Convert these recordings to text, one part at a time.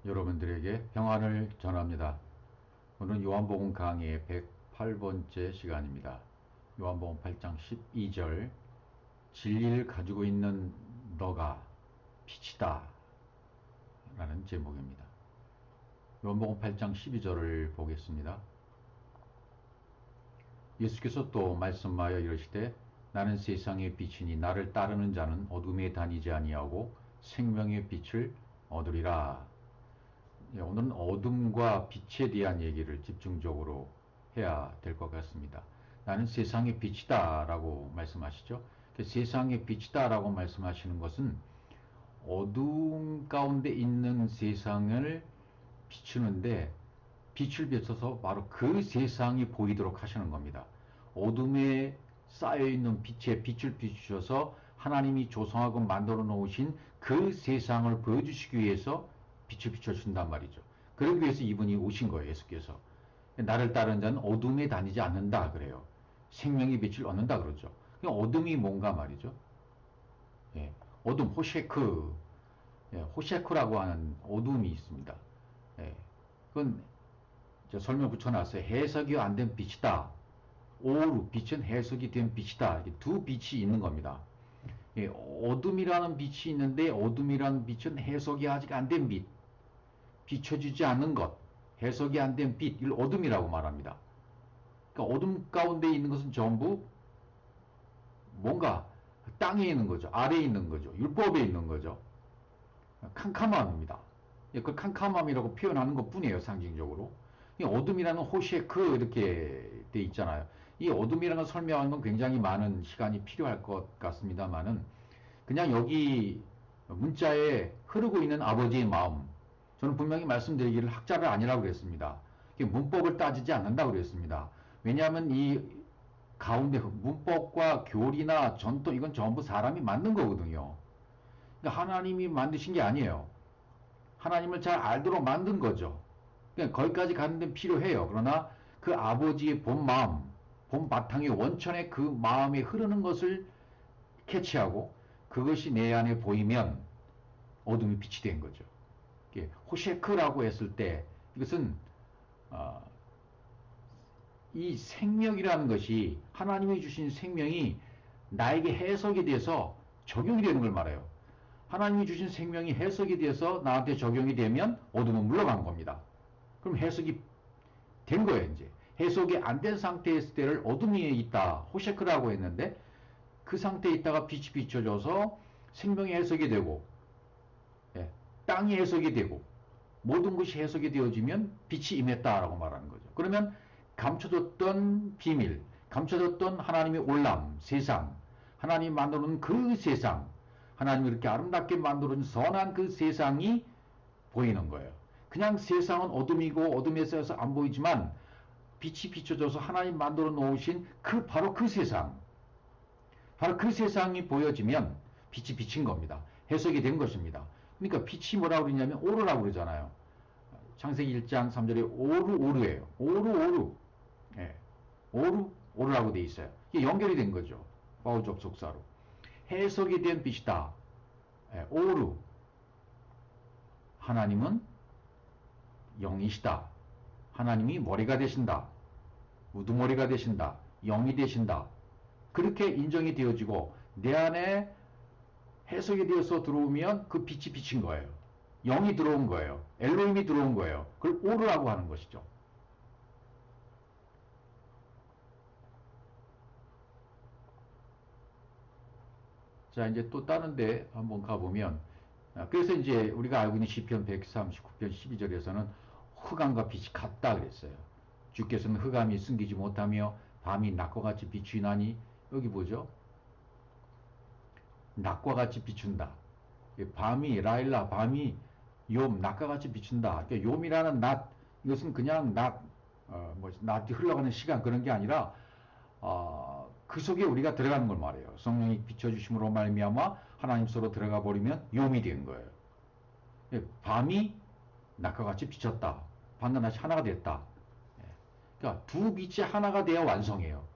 여러분들에게 평안을 전합니다. 오늘은 요한복음 강의의 108번째 시간입니다. 요한복음 8장 12절 진리를 가지고 있는 너가 빛이다 라는 제목입니다. 요한복음 8장 12절을 보겠습니다. 예수께서 또 말씀하여 이르시되 나는 세상의 빛이니 나를 따르는 자는 어둠에 다니지 아니하고 생명의 빛을 얻으리라. 오늘은 어둠과 빛에 대한 얘기를 집중적으로 해야 될 것 같습니다. 나는 세상의 빛이다 라고 말씀하시죠. 세상의 빛이다 라고 말씀하시는 것은 어둠 가운데 있는 세상을 비추는데 빛을 비춰서 바로 그 세상이 보이도록 하시는 겁니다. 어둠에 쌓여있는 빛에 빛을 비추셔서 하나님이 조성하고 만들어 놓으신 그 세상을 보여주시기 위해서 빛을 비춰준단 말이죠. 그러기 위해서 이분이 오신 거예요. 예수께서. 나를 따르는 자는 어둠에 다니지 않는다 그래요. 생명의 빛을 얻는다 그러죠. 어둠이 뭔가 말이죠. 예, 어둠 호셰크, 호셰크라고 하는 어둠이 있습니다. 예, 그건 설명 붙여놨어요. 해석이 안 된 빛이다. 오루, 빛은 해석이 된 빛이다. 이렇게 두 빛이 있는 겁니다. 예, 어둠이라는 빛이 있는데 어둠이라는 빛은 해석이 아직 안 된 빛, 비춰지지 않는 것, 해석이 안 된 빛, 이걸 어둠이라고 말합니다. 그러니까 어둠 가운데 있는 것은 전부 뭔가 땅에 있는 거죠. 아래에 있는 거죠. 율법에 있는 거죠. 캄캄함입니다. 그걸 캄캄함이라고 표현하는 것 뿐이에요. 상징적으로. 이 어둠이라는 호셰크 이렇게 돼 있잖아요. 이 어둠이라는 걸 설명하는 건 굉장히 많은 시간이 필요할 것 같습니다만은 그냥 여기 문자에 흐르고 있는 아버지의 마음, 저는 분명히 말씀드리기를 학자를 아니라고 그랬습니다. 문법을 따지지 않는다고 그랬습니다. 왜냐하면 이 가운데 문법과 교리나 전통 이건 전부 사람이 만든 거거든요. 그러니까 하나님이 만드신 게 아니에요. 하나님을 잘 알도록 만든 거죠. 그러니까 거기까지 가는 데는 필요해요. 그러나 그 아버지의 본 마음, 본 바탕의 원천의 그 마음에 흐르는 것을 캐치하고 그것이 내 안에 보이면 어둠이 빛이 된 거죠. 호셰크라고 했을 때 이것은 이 생명이라는 것이 하나님이 주신 생명이 나에게 해석이 돼서 적용이 되는 걸 말해요. 하나님이 주신 생명이 해석이 돼서 나한테 적용이 되면 어둠은 물러간 겁니다. 그럼 해석이 된 거예요, 이제. 해석이 안 된 상태에 있을 때를 어둠 위에 있다, 호셰크라고 했는데 그 상태에 있다가 빛이 비춰져서 생명이 해석이 되고, 예, 땅이 해석이 되고, 모든 것이 해석이 되어지면 빛이 임했다라고 말하는 거죠. 그러면 감춰졌던 비밀, 감춰졌던 하나님의 올람, 세상, 하나님이 만들어 놓은 그 세상, 하나님이 이렇게 아름답게 만들어 놓은 선한 그 세상이 보이는 거예요. 그냥 세상은 어둠이고 어둠에 쌓여서 안 보이지만 빛이 비춰져서 하나님 만들어 놓으신 바로 그 세상, 바로 그 세상이 보여지면 빛이 비친 겁니다. 해석이 된 것입니다. 그러니까 빛이 뭐라고 그러냐면 오르라고 그러잖아요. 창세기 1장 3절에 오르예요. 오르. 예. 오르라고 돼 있어요. 이게 연결이 된 거죠. 바우 접속사로. 해석이 된 빛이다. 예, 오르. 하나님은 영이시다. 하나님이 머리가 되신다. 우두머리가 되신다. 영이 되신다. 그렇게 인정이 되어지고 내 안에 해석이 되어서 들어오면 그 빛이 비친 거예요. 영이 들어온 거예요. 엘로힘이 들어온 거예요. 그걸 오르라고 하는 것이죠. 자, 이제 또 다른 데 한번 가보면, 그래서 이제 우리가 알고 있는 시편 139편 12절에서는 흑암과 빛이 같다 그랬어요. 주께서는 흑암이 숨기지 못하며 밤이 낮과 같이 비추나니, 여기 보죠? 낮과 같이 비춘다. 밤이, 라일라, 밤이 욤, 낮과 같이 비춘다. 그러니까 욤이라는 낮, 이것은 그냥 낮이 흘러가는 시간 그런 게 아니라, 그 속에 우리가 들어가는 걸 말해요. 성령이 비춰주심으로 말미암아 하나님 속으로 들어가 버리면 욤이 된 거예요. 밤이 낮과 같이 비쳤다. 밤과 낮이 하나가 됐다. 그러니까 두 빛이 하나가 되어 완성해요.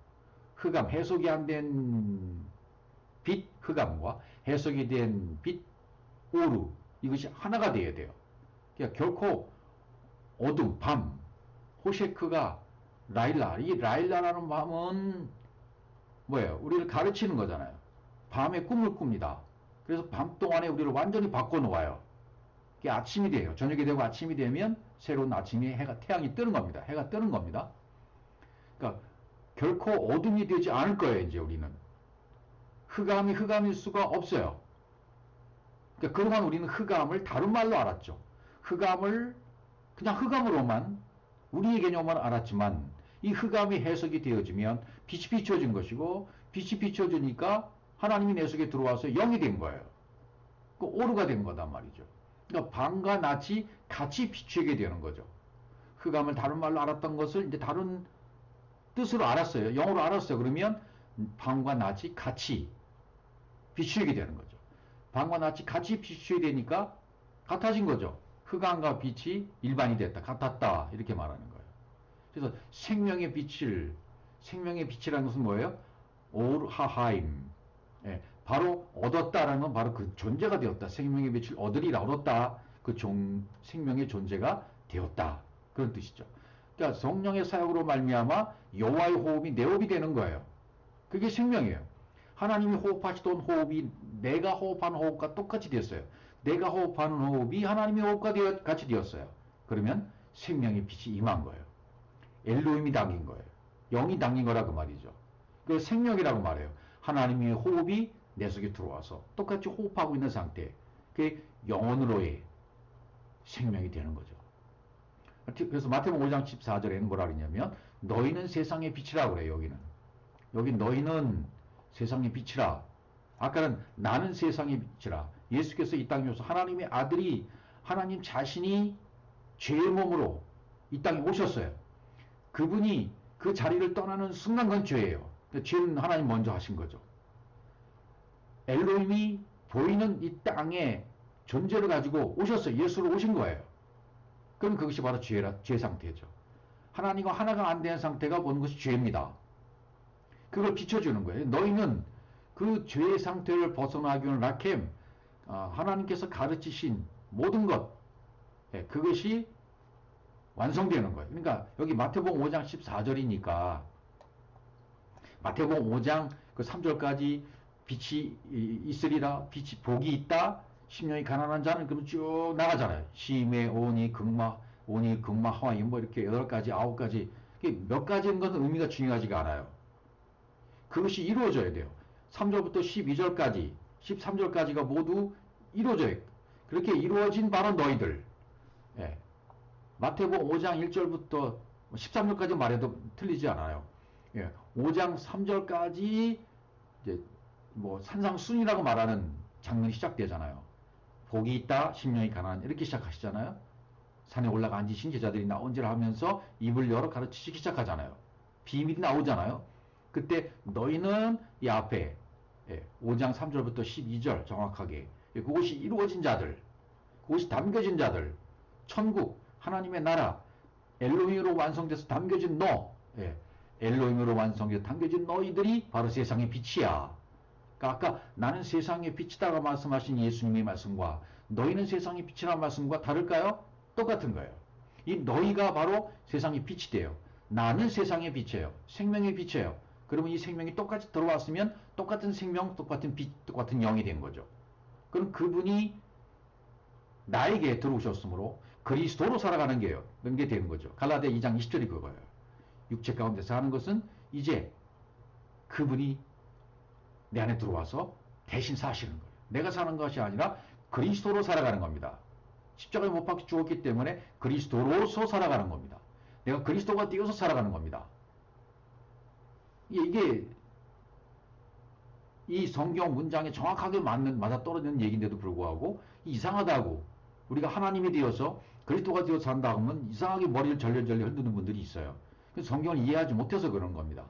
흑암, 해석이 안 된 빛, 흑암과 해석이 된 빛, 오루. 이것이 하나가 되어야 돼요. 그러니까 결코 어둠, 밤, 호셰크가 라일라, 이 라일라라는 밤은 뭐예요? 우리를 가르치는 거잖아요. 밤에 꿈을 꿉니다. 그래서 밤 동안에 우리를 완전히 바꿔놓아요. 그게 아침이 돼요. 저녁이 되고 아침이 되면 새로운 아침이 태양이 뜨는 겁니다. 해가 뜨는 겁니다. 그러니까 결코 어둠이 되지 않을 거예요, 이제 우리는. 흑암이 흑암일 수가 없어요. 그러니까 그동안 우리는 흑암을 다른 말로 알았죠. 흑암을 그냥 흑암으로만 우리의 개념만 알았지만 이 흑암이 해석이 되어지면 빛이 비춰진 것이고 빛이 비춰지니까 하나님이 내 속에 들어와서 영이 된 거예요. 그 오르가 된 거단 말이죠. 그러니까 밤과 낮이 같이 비추게 되는 거죠. 흑암을 다른 말로 알았던 것을 이제 다른 뜻으로 알았어요. 영어로 알았어요. 그러면 밤과 낮이 같이 비추게 되는 거죠. 밤과 낮이 같이 비추게 되니까 같아진 거죠. 흑암과 빛이 일반이 됐다. 같았다. 이렇게 말하는 거예요. 그래서 생명의 빛이라는 것은 뭐예요? 오르하하임. 예, 바로 얻었다라는 건 바로 그 존재가 되었다. 생명의 빛을 얻으리라 얻었다. 그 생명의 존재가 되었다. 그런 뜻이죠. 그러니까 성령의 사역으로 말미암아 여호와의 호흡이 내 호흡이 되는 거예요. 그게 생명이에요. 하나님이 호흡하시던 호흡이 내가 호흡하는 호흡과 똑같이 되었어요. 내가 호흡하는 호흡이 하나님의 호흡과 같이 되었어요. 그러면 생명의 빛이 임한 거예요. 엘로힘이 담긴 거예요. 영이 담긴 거라 그 말이죠. 그 생명이라고 말해요. 하나님의 호흡이 내 속에 들어와서 똑같이 호흡하고 있는 상태. 그게 영혼으로의 생명이 되는 거죠. 그래서 마태복음 5장 14절에는 뭐라 그러냐면 너희는 세상의 빛이라고 그래요. 여기 너희는 세상의 빛이라. 아까는 나는 세상의 빛이라. 예수께서 이 땅에 오셔서 하나님의 아들이 하나님 자신이 죄의 몸으로 이 땅에 오셨어요. 그분이 그 자리를 떠나는 순간 건 죄예요. 죄는 하나님 먼저 하신 거죠. 엘로힘이 보이는 이 땅에 존재를 가지고 오셨어요. 예수로 오신 거예요. 그럼 그것이 바로 죄 상태죠. 하나님과 하나가 안 된 상태가 보는 것이 죄입니다. 그걸 비춰주는 거예요. 너희는 그 죄의 상태를 벗어나기 위한 라켐, 하나님께서 가르치신 모든 것, 그것이 완성되는 거예요. 그러니까 여기 마태복음 5장 14절이니까 마태복음 5장 그 3절까지 빛이 있으리라, 빛이 복이 있다, 심령이 가난한 자는 그럼 쭉 나가잖아요. 심해, 오니, 극마, 하와이 뭐 이렇게 8가지, 9가지 몇 가지인 것은 의미가 중요하지가 않아요. 그것이 이루어져야 돼요. 3절부터 12절까지, 13절까지가 모두 이루어져요. 그렇게 이루어진 바로 너희들. 예. 마태복음 5장 1절부터 13절까지 말해도 틀리지 않아요. 예. 5장 3절까지 이제 뭐 산상순이라고 말하는 장면이 시작되잖아요. 복이 있다, 심령이 가난한 이렇게 시작하시잖아요. 산에 올라가 앉으신 제자들이 나온지를 하면서 입을 열어 가르치시기 시작하잖아요. 비밀이 나오잖아요. 그때 너희는 이 앞에 5장 3절부터 12절 정확하게 그것이 이루어진 자들, 그것이 담겨진 자들, 천국, 하나님의 나라, 엘로힘으로 완성돼서 담겨진 엘로힘으로 완성돼서 담겨진 너희들이 바로 세상의 빛이야. 그러니까 아까 나는 세상의 빛이다라고 말씀하신 예수님의 말씀과 너희는 세상의 빛이라는 말씀과 다를까요? 똑같은 거예요. 이 너희가 바로 세상의 빛이 돼요. 나는 세상의 빛이에요. 생명의 빛이에요. 그러면 이 생명이 똑같이 들어왔으면 똑같은 생명, 똑같은 빛, 똑같은 영이 된 거죠. 그럼 그분이 나에게 들어오셨으므로 그리스도로 살아가는 게 되는 거죠. 갈라디아 2장 20절이 그거예요. 육체 가운데서 하는 것은 이제 그분이 내 안에 들어와서 대신 사시는 거예요. 내가 사는 것이 아니라 그리스도로 살아가는 겁니다. 십자가에 못 박혀 죽었기 때문에 그리스도로서 살아가는 겁니다. 내가 그리스도가 되어서 살아가는 겁니다. 이게 이 성경 문장에 정확하게 맞아떨어지는 얘기인데도 불구하고 이상하다고 우리가 하나님이 되어서 그리스도가 되어서 산다 하면 이상하게 머리를 절레절레 흔드는 분들이 있어요. 그래서 성경을 이해하지 못해서 그런 겁니다.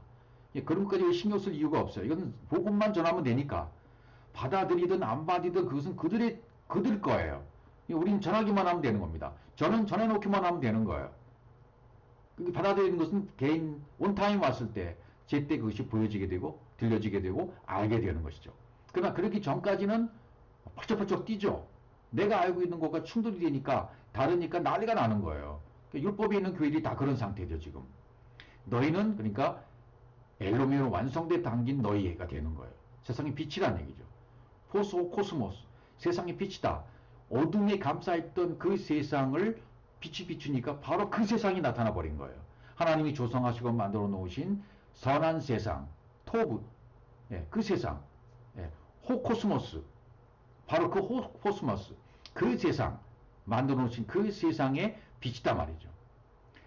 그런 것까지 신경 쓸 이유가 없어요. 이건 복음만 전하면 되니까 받아들이든 안 받아들이든 그것은 그들 거예요. 우리는 전하기만 하면 되는 겁니다. 저는 전해놓기만 하면 되는 거예요. 받아들이는 것은 개인 원타임 왔을 때 제때 그것이 보여지게 되고 들려지게 되고 알게 되는 것이죠. 그러나 그렇기 전까지는 펄쩍펄쩍 뛰죠. 내가 알고 있는 것과 충돌이 되니까 다르니까 난리가 나는 거예요. 그러니까 율법에 있는 교회들이 다 그런 상태죠, 지금. 너희는 그러니까 엘로미로 완성돼 당긴 너희가 되는 거예요. 세상의 빛이란 얘기죠. 포스오 코스모스, 세상의 빛이다. 어둠에 감싸있던 그 세상을 빛이 비추니까 바로 그 세상이 나타나 버린 거예요. 하나님이 조성하시고 만들어 놓으신 선한 세상, 토부, 예, 그 세상, 예, 호코스모스, 바로 그 호코스모스, 그 세상, 만들어 놓으신 그 세상의 빛이다 말이죠.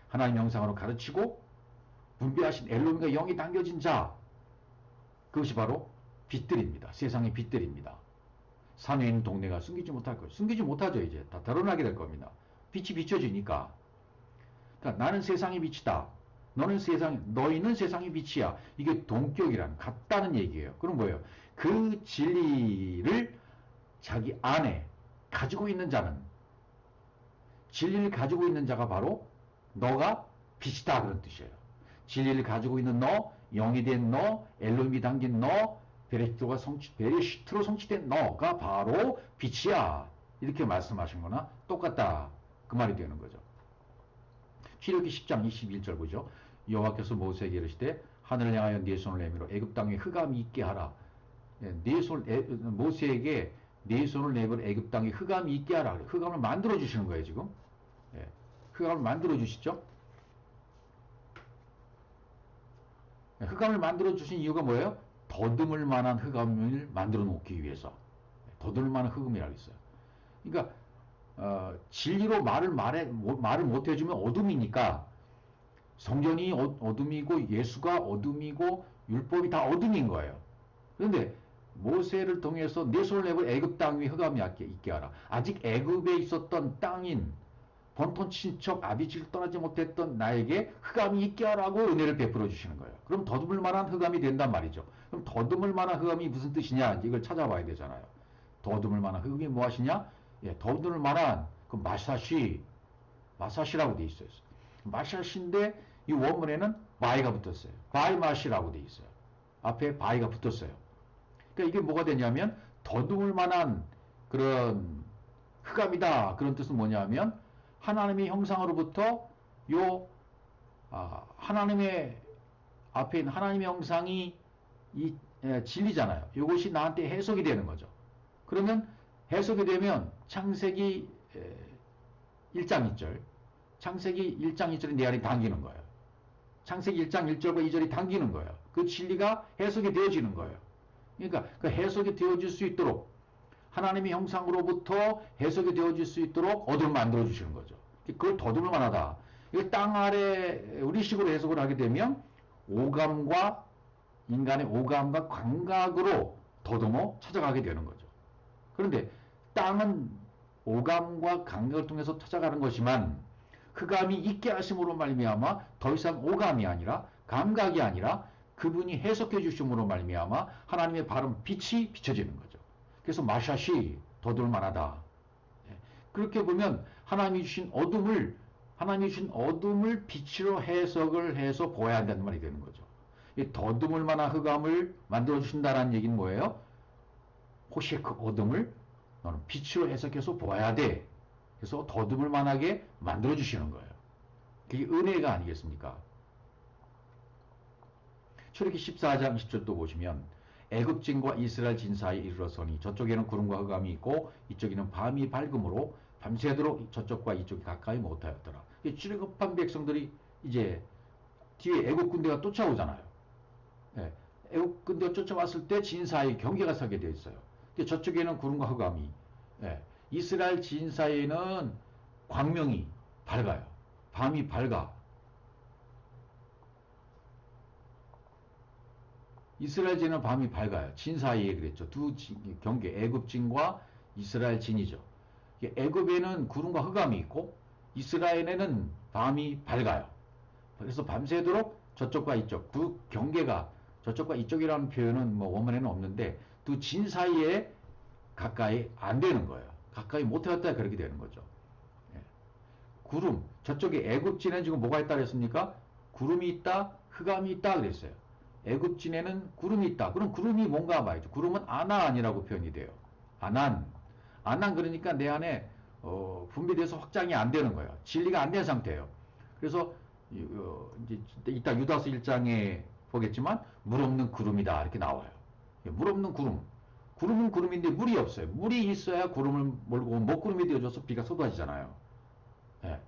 하나님 형상으로 가르치고 분배하신 엘로미가 영이 당겨진 자, 그것이 바로 빛들입니다. 세상의 빛들입니다. 산에 있는 동네가 숨기지 못할 거예요. 숨기지 못하죠. 이제 다 드러나게 될 겁니다. 빛이 비춰지니까. 그러니까 나는 세상의 빛이다. 너희는 세상의 빛이야. 이게 동격이란 같다는 얘기예요. 그럼 뭐예요? 그 진리를 자기 안에 가지고 있는 자는, 진리를 가지고 있는 자가 바로 너가 빛이다 그런 뜻이에요. 진리를 가지고 있는 너, 영이 된 너, 엘로힘이 담긴 너, 베레시트로 성취된 너가 바로 빛이야. 이렇게 말씀하신 거나 똑같다. 그 말이 되는 거죠. 출애굽기 10장 21절 보죠. 여호와께서 모세에게 이르시되 하늘을 향하여 네 손을 내밀어 애굽 땅에 흑암이 있게 하라. 모세에게 네 손을 내밀어 애굽 땅에 흑암이 있게 하라. 흑암을 만들어 주시는 거예요, 지금. 흑암을 만들어 주시죠. 흑암을 만들어 주신 이유가 뭐예요? 더듬을 만한 흑암을 만들어 놓기 위해서. 더듬을 만한 흑암이라고 했어요. 그러니까 진리로 말을 못 해주면 어둠이니까 성경이 어둠이고 예수가 어둠이고 율법이 다 어둠인 거예요. 그런데 모세를 통해서 내 손을 내고 애굽 땅 위에 흑암이 있게 하라. 아직 애굽에 있었던 땅인 본토 친척 아비지를 떠나지 못했던 나에게 흑암이 있게 하라고 은혜를 베풀어 주시는 거예요. 그럼 더듬을 만한 흑암이 된단 말이죠. 그럼 더듬을 만한 흑암이 무슨 뜻이냐? 이걸 찾아봐야 되잖아요. 더듬을 만한 흑암이 무엇이냐? 예, 더듬을 만한 그 마사시라고 돼 있어요. 마샤시인데 이 원문에는 바이가 붙었어요. 바이마시라고 돼 있어요. 앞에 바이가 붙었어요. 그러니까 이게 뭐가 되냐면 더듬을 만한 그런 흑암이다. 그런 뜻은 뭐냐면 하나님의 형상으로부터 하나님의 앞에 있는 하나님의 형상이 진리잖아요. 이것이 나한테 해석이 되는 거죠. 그러면 해석이 되면 창세기 1장 2절, 창세기 1장 2절이 내 안에 담기는 거예요. 창세기 1장 1절과 2절이 담기는 거예요. 그 진리가 해석이 되어지는 거예요. 그러니까 그 해석이 되어질 수 있도록 하나님의 형상으로부터 해석이 되어질 수 있도록 어둠을 만들어 주시는 거죠. 그걸 더듬을 만하다. 땅 아래 우리식으로 해석을 하게 되면 인간의 오감과 감각으로 더듬어 찾아가게 되는 거죠. 그런데 땅은 오감과 감각을 통해서 찾아가는 것이지만 흑암이 있게 하심으로 말미암아 더 이상 오감이 아니라 감각이 아니라 그분이 해석해 주심으로 말미암아 하나님의 바른 빛이 비춰지는 거죠. 그래서 마샤시 더듬을 만하다. 그렇게 보면 하나님이 주신 어둠을 빛으로 해석을 해서 보아야 한다는 말이 되는 거죠. 이 더듬을 만한 흑암을 만들어 주신다는 얘기는 뭐예요? 호시크 어둠을 너는 빛으로 해석해서 보아야 돼. 그래서 더듬을 만하게 만들어 주시는 거예요. 그게 은혜가 아니겠습니까? 출애굽기 14장 10절도 보시면 애굽진과 이스라엘 진 사이에 이르러서니 저쪽에는 구름과 흑암이 있고 이쪽에는 밤이 밝음으로 밤새도록 저쪽과 이쪽이 가까이 못하였더라. 출애굽한 백성들이 이제 뒤에 애굽 군대가 쫓아오잖아요. 애굽 군대가 쫓아왔을 때 진 사이에 경계가 서게 되어 있어요. 저쪽에는 구름과 흑암이, 이스라엘 진 사이에는 광명이 밝아요. 밤이 밝아. 이스라엘 진은 밤이 밝아요. 진 사이에 그랬죠. 두 경계, 애굽 진과 이스라엘 진이죠. 애굽에는 구름과 흑암이 있고 이스라엘에는 밤이 밝아요. 그래서 밤새도록 저쪽과 이쪽, 두 경계가 저쪽과 이쪽이라는 표현은 뭐 원문에는 없는데 두 진 사이에 가까이 안 되는 거예요. 가까이 못하였다 그렇게 되는 거죠. 구름, 저쪽에 애굽진에는 지금 뭐가 있다 그랬습니까? 구름이 있다, 흑암이 있다 그랬어요. 애굽진에는 구름이 있다. 그럼 구름이 뭔가 말이죠. 구름은 아나안이라고 표현이 돼요. 아난. 안 그러니까 내 안에 분별돼서 확장이 안 되는 거예요. 진리가 안 된 상태예요. 그래서 이제 이따 유다서 1장에 보겠지만 물 없는 구름이다 이렇게 나와요. 물 없는 구름. 구름은 구름인데 물이 없어요. 물이 있어야 구름을 몰고 먹구름이 되어줘서 비가 쏟아지잖아요. 예.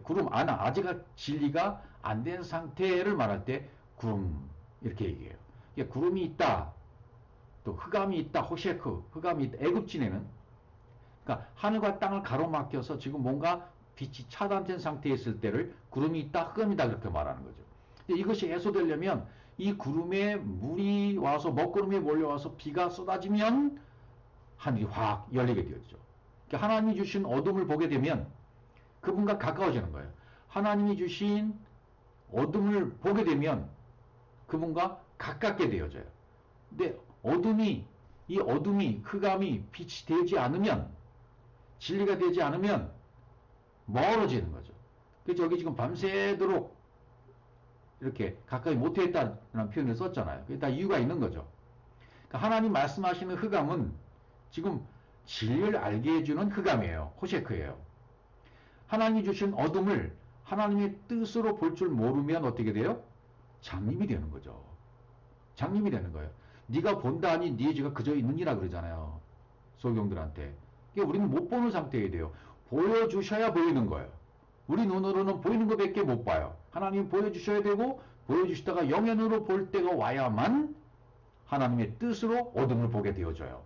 구름 아직 진리가 안 된 상태를 말할 때 구름 이렇게 얘기해요. 구름이 있다. 또 흑암이 있다. 호셰크 흑암이 있다. 애굽진에는 그러니까 하늘과 땅을 가로막혀서 지금 뭔가 빛이 차단된 상태에 있을 때를 구름이 있다. 흑암이다. 그렇게 말하는 거죠. 근데 이것이 해소되려면 이 구름에 물이 와서 먹구름이 몰려와서 비가 쏟아지면 하늘이 확 열리게 되어지죠. 그러니까 하나님이 주신 어둠을 보게 되면 그분과 가까워지는 거예요. 하나님이 주신 어둠을 보게 되면 그분과 가깝게 되어져요. 근데 이 어둠이 흑암이 빛이 되지 않으면 진리가 되지 않으면 멀어지는 거죠. 그래서 여기 지금 밤새도록 이렇게 가까이 못했다는 표현을 썼잖아요. 그게 다 이유가 있는 거죠. 그러니까 하나님 말씀하시는 흑암은 지금 진리를 알게 해주는 흑암이에요. 호셰크예요. 하나님이 주신 어둠을 하나님의 뜻으로 볼 줄 모르면 어떻게 돼요? 장님이 되는 거죠. 장님이 되는 거예요. 네가 본다 하니 네 죄가 그저 있느니라 그러잖아요. 소경들한테. 그러니까 우리는 못 보는 상태에 돼요. 보여주셔야 보이는 거예요. 우리 눈으로는 보이는 것밖에 못 봐요. 하나님 보여주셔야 되고 보여주시다가 영현으로 볼 때가 와야만 하나님의 뜻으로 어둠을 보게 되어져요.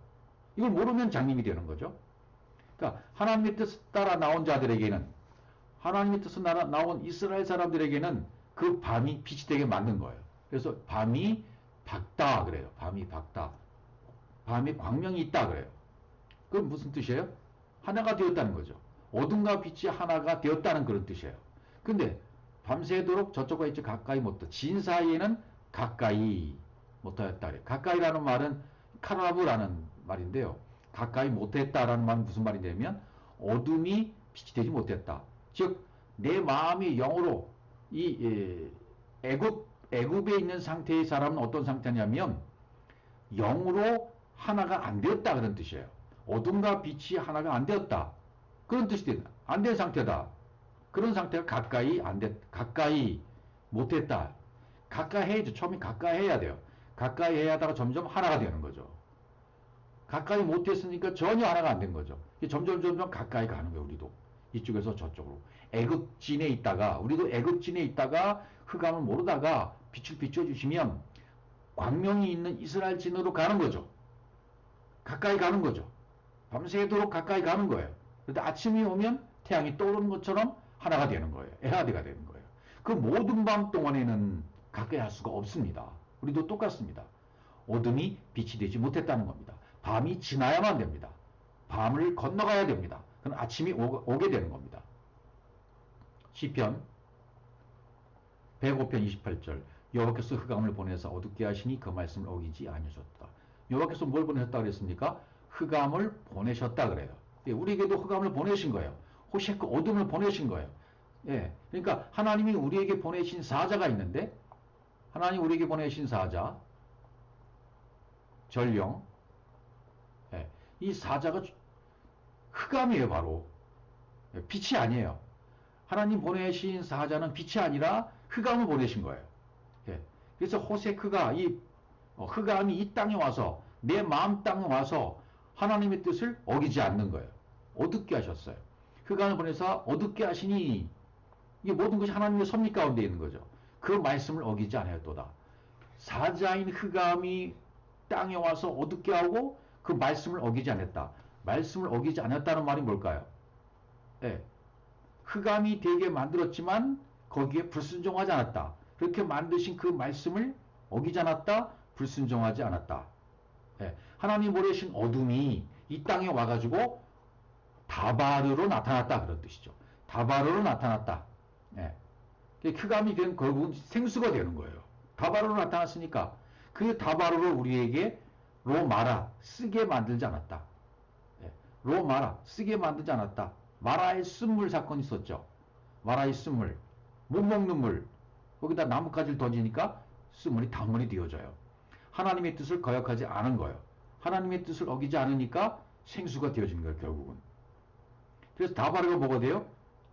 이걸 모르면 장님이 되는 거죠. 그러니까 하나님의 뜻을 따라 나온 자들에게는 하나님의 뜻을 따라 나온 이스라엘 사람들에게는 그 밤이 빛이 되게 만든 거예요. 그래서 밤이 밝다 그래요. 밤이 밝다. 밤에 광명이 있다 그래요. 그건 무슨 뜻이에요? 하나가 되었다는 거죠. 어둠과 빛이 하나가 되었다는 그런 뜻이에요. 근데 밤새도록 저쪽과 이쪽 가까이 못하다. 진 사이에는 가까이 못하였다 그래요. 가까이라는 말은 카라브라는 말인데요. 가까이 못했다라는 말은 무슨 말이냐면 어둠이 빛이 되지 못했다. 즉 내 마음이 영으로 이 애굽에 있는 상태의 사람은 어떤 상태냐면 영으로 하나가 안 되었다 그런 뜻이에요. 어둠과 빛이 하나가 안 되었다. 그런 뜻이 된다. 안 된 상태다. 그런 상태가 가까이 못했다. 가까이 해야죠. 처음에 가까이 해야 돼요. 가까이 해야 하다가 점점 하나가 되는 거죠. 가까이 못했으니까 전혀 하나가 안 된 거죠. 점점 가까이 가는 거예요. 우리도. 이쪽에서 저쪽으로. 애굽진에 있다가 우리도 애굽진에 있다가 흑암을 모르다가 빛을 비춰주시면 광명이 있는 이스라엘진으로 가는 거죠. 가까이 가는 거죠. 밤새도록 가까이 가는 거예요. 그런데 아침이 오면 태양이 떠오르는 것처럼 하나가 되는 거예요. 에하드가 되는 거예요. 그 모든 밤 동안에는 가까이 할 수가 없습니다. 우리도 똑같습니다. 어둠이 빛이 되지 못했다는 겁니다. 밤이 지나야만 됩니다. 밤을 건너가야 됩니다. 그럼 아침이 오게 되는 겁니다. 시편 105편 28절 여호와께서 흑암을 보내사 어둡게 하시니 그 말씀을 어기지 아니하셨다. 여호와께서 뭘 보내셨다 그랬습니까? 흑암을 보내셨다 그래요. 예, 우리에게도 흑암을 보내신 거예요. 호셰크 어둠을 보내신 거예요. 예, 그러니까 하나님이 우리에게 보내신 사자가 있는데 하나님 우리에게 보내신 사자 전령 예, 이 사자가 흑암이에요. 바로 빛이 아니에요. 하나님 보내신 사자는 빛이 아니라 흑암을 보내신 거예요. 예, 그래서 호세크가 이 흑암이 이 땅에 와서 내 마음 땅에 와서 하나님의 뜻을 어기지 않는 거예요. 어둡게 하셨어요. 흑암을 보내서 어둡게 하시니 이게 모든 것이 하나님의 섭리 가운데 있는 거죠. 그 말씀을 어기지 않았도다. 사자인 흑암이 땅에 와서 어둡게 하고 그 말씀을 어기지 않았다. 말씀을 어기지 않았다는 말이 뭘까요? 예, 흑암이 되게 만들었지만 거기에 불순종하지 않았다. 그렇게 만드신 그 말씀을 어기지 않았다. 불순종하지 않았다. 예, 하나님 보내신 어둠이 이 땅에 와가지고 다바르로 나타났다 그런 뜻이죠. 다바르로 나타났다. 예, 흑암이 된 결국은 생수가 되는 거예요. 다바르로 나타났으니까 그 다바르를 우리에게 로마라 쓰게 만들지 않았다. 예, 로마라 쓰게 만들지 않았다. 마라의 쓴물 사건이 있었죠. 마라의 쓴물, 못 먹는 물, 거기다 나뭇가지를 던지니까 쓴물이 단물이 되어져요. 하나님의 뜻을 거역하지 않은 거예요. 하나님의 뜻을 어기지 않으니까 생수가 되어지는 거예요, 결국은. 그래서 다바르가 뭐가 돼요?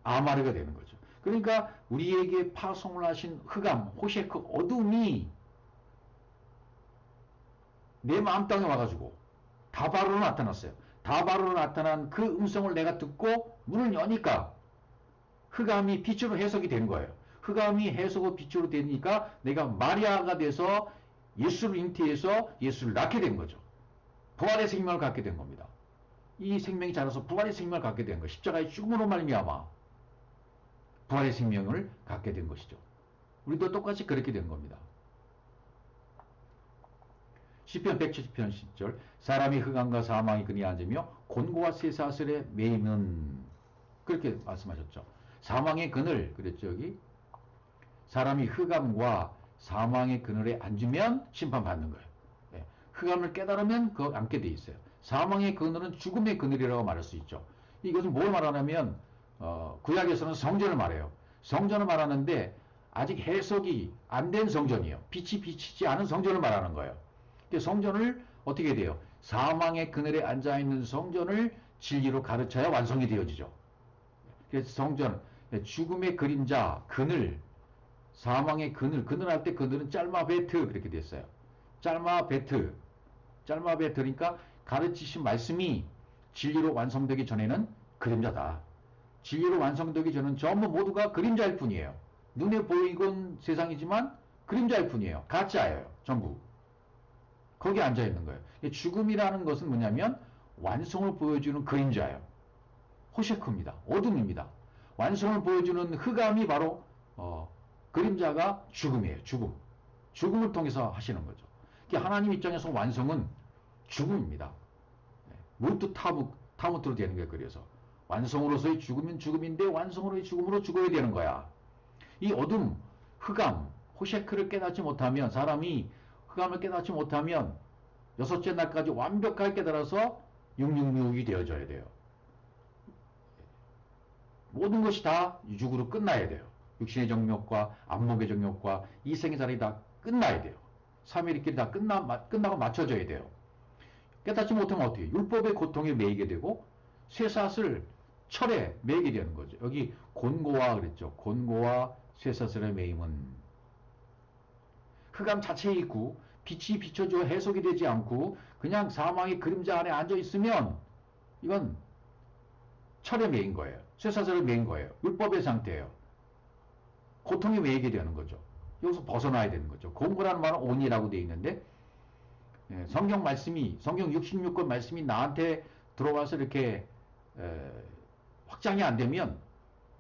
아마르가 되는 거죠. 그러니까 우리에게 파송을 하신 흑암, 호셰크, 어둠이 내 마음 땅에 와가지고 다바르로 나타났어요. 다바르로 나타난 그 음성을 내가 듣고 문을 여니까 흑암이 빛으로 해석이 된 거예요. 흑암이 해석으로 빛으로 되니까 내가 마리아가 돼서 예수를 잉태해서 예수를 낳게 된 거죠. 부활의 생명을 갖게 된 겁니다. 이 생명이 자라서 부활의 생명을 갖게 된 거. 십자가의 죽음으로 말미암아 부활의 생명을 갖게 된 것이죠. 우리도 똑같이 그렇게 된 겁니다. 시편 170편 10절 사람이 흑암과 사망이 그리 앉으며 곤고와 쇠사슬에 매이면 그렇게 말씀하셨죠. 사망의 그늘 그랬죠. 여기 사람이 흑암과 사망의 그늘에 앉으면 심판받는 거예요. 네. 흑암을 깨달으면 그 앉게 돼 있어요. 사망의 그늘은 죽음의 그늘이라고 말할 수 있죠. 이것은 뭘 말하냐면 구약에서는 성전을 말해요. 성전을 말하는데 아직 해석이 안 된 성전이에요. 빛이 비치지 않은 성전을 말하는 거예요. 성전을 어떻게 돼요? 사망의 그늘에 앉아있는 성전을 진리로 가르쳐야 완성이 되어지죠. 그래서 성전, 죽음의 그림자, 그늘, 사망의 그늘, 그늘할 때 그늘은 짤마베트 그렇게 됐어요. 짤마베트, 짤마베트니까 가르치신 말씀이 진리로 완성되기 전에는 그림자다. 진리로 완성되기 전은 전부 모두가 그림자일 뿐이에요. 눈에 보이건 세상이지만 그림자일 뿐이에요. 가짜예요. 전부. 거기에 앉아있는 거예요. 죽음이라는 것은 뭐냐면 완성을 보여주는 그림자예요. 호셰크입니다. 어둠입니다. 완성을 보여주는 흑암이 바로 그림자가 죽음이에요. 죽음. 죽음을 통해서 하시는 거죠. 하나님 입장에서 완성은 죽음입니다. 물도 타무트로 되는 거예요. 그래서 완성으로서의 죽음은 죽음인데 완성으로의 죽음으로 죽어야 되는 거야. 이 어둠, 흑암, 호셰크를 깨닫지 못하면 사람이 흑암을 깨닫지 못하면 여섯째 날까지 완벽하게 깨달아서 육육육이 되어져야 돼요. 모든 것이 다 육으로 끝나야 돼요. 육신의 정욕과 안목의 정욕과 이생의 자리 다 끝나야 돼요. 삼위일끼리 다 끝나고 맞춰져야 돼요. 깨닫지 못하면 어떻게 해요? 율법의 고통에 매이게 되고 쇠사슬 철에 매이게 되는 거죠. 여기 곤고와 그랬죠. 곤고와 쇠사슬의 매임은 흑암 자체에 있고 빛이 비춰져 해석이 되지 않고 그냥 사망의 그림자 안에 앉아 있으면 이건 철에 매인 거예요. 쇠사슬에 매인 거예요. 율법의 상태예요. 고통에 매이게 되는 거죠. 여기서 벗어나야 되는 거죠. 곤고라는 말은 온이라고 되어 있는데 성경 말씀이 성경 66권 말씀이 나한테 들어와서 이렇게 확장이 안 되면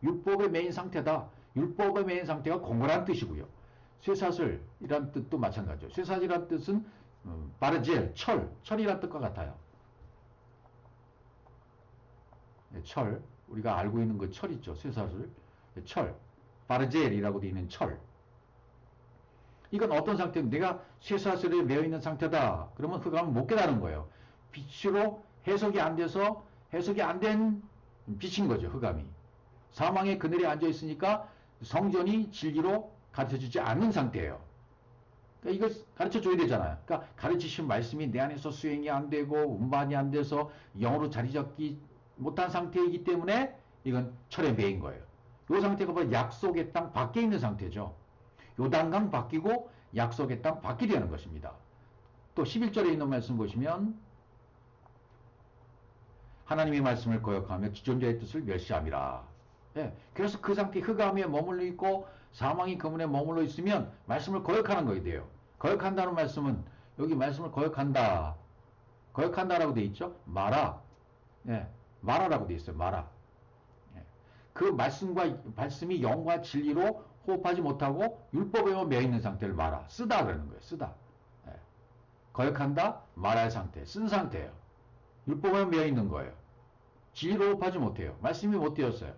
율법의 매인 상태다. 율법의 매인 상태가 곤고라는 뜻이고요. 쇠사슬이란 뜻도 마찬가지죠. 쇠사슬이란 뜻은 바르젤, 철이란 뜻과 같아요. 철, 우리가 알고 있는 그 철 있죠. 쇠사슬, 철, 바르젤이라고 되어 있는 철. 이건 어떤 상태입니까? 내가 쇠사슬에 매여 있는 상태다. 그러면 흑암을 못 깨달은 거예요. 빛으로 해석이 안 돼서 해석이 안 된 빛인 거죠. 흑암이. 사망의 그늘에 앉아 있으니까 성전이 진리로 가르쳐주지 않는 상태예요. 그러니까 이거 가르쳐줘야 되잖아요. 그러니까 가르치신 말씀이 내 안에서 수행이 안 되고 운반이 안 돼서 영으로 자리 잡기 못한 상태이기 때문에 이건 철에 매인 거예요. 이 상태가 바로 약속의 땅 밖에 있는 상태죠. 요단강 바뀌고 약속의 땅 밖이 되는 것입니다. 또 11절에 있는 말씀 보시면 하나님의 말씀을 거역하며 지존자의 뜻을 멸시함이라. 예, 그래서 그 상태 흑암에 머물러 있고 사망이 그문에 머물러 있으면 말씀을 거역하는 거에 돼요. 거역한다는 말씀은 여기 말씀을 거역한다. 거역한다라고 되어 있죠. 마라. 예, 마라라고 되어 있어요. 마라. 예, 그 말씀이 영과 진리로 호흡하지 못하고 율법에만 매여있는 상태를 마라. 쓰다 그러는 거예요. 쓰다. 예, 거역한다. 마라의 상태. 쓴 상태예요. 율법에만 매여있는 거예요. 진리로 호흡하지 못해요. 말씀이 못 되었어요.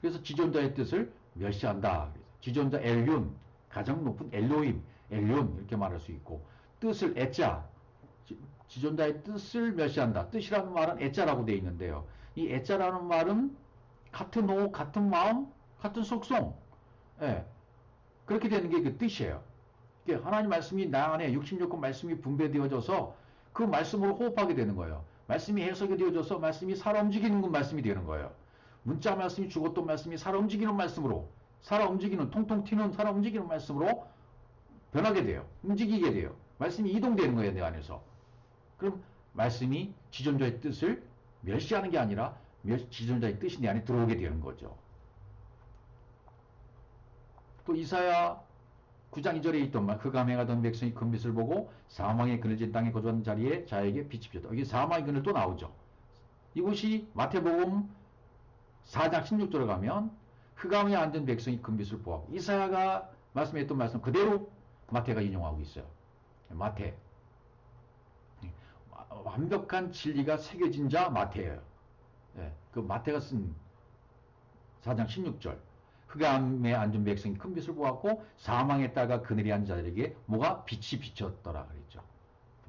그래서 지존자의 뜻을 멸시한다. 지존자 엘륜, 가장 높은 엘로임, 엘륜 이렇게 말할 수 있고 뜻을 애자, 지존자의 뜻을 멸시한다. 뜻이라는 말은 애자라고 되어 있는데요. 이 애자라는 말은 같은 호, 같은 마음, 같은 속성. 예, 그렇게 되는 게 그 뜻이에요. 하나님 말씀이 나 안에 66권 말씀이 분배되어져서 그 말씀으로 호흡하게 되는 거예요. 말씀이 해석이 되어져서 말씀이 살아 움직이는 건 말씀이 되는 거예요. 문자 말씀이 죽었던 말씀이 살아 움직이는 말씀으로, 살아 움직이는, 통통 튀는 살아 움직이는 말씀으로 변하게 돼요. 움직이게 돼요. 말씀이 이동되는 거예요, 내 안에서. 그럼 말씀이 지존자의 뜻을 멸시하는 게 아니라 지존자의 뜻이 내 안에 들어오게 되는 거죠. 또 이사야 9장 2절에 있던 말, 흑암 행하던 백성이 큰 빛을 보고 사망의 그늘진 땅에 거주하는 자리에 자에게 빛이 비쳤다. 여기 사망의 그늘 또 나오죠. 이곳이 마태복음 4장 16절에 가면 흑암에 앉은 백성이 큰 빛을 보았고, 이사야가 말씀했던 말씀 그대로 마태가 인용하고 있어요. 마태. 완벽한 진리가 새겨진 자 마태예요. 그 마태가 쓴 4장 16절. 흑암에 앉은 백성이 큰 빛을 보았고 사망의 딸과 그늘에 앉은 자들에게 뭐가? 빛이 비쳤더라 그랬죠.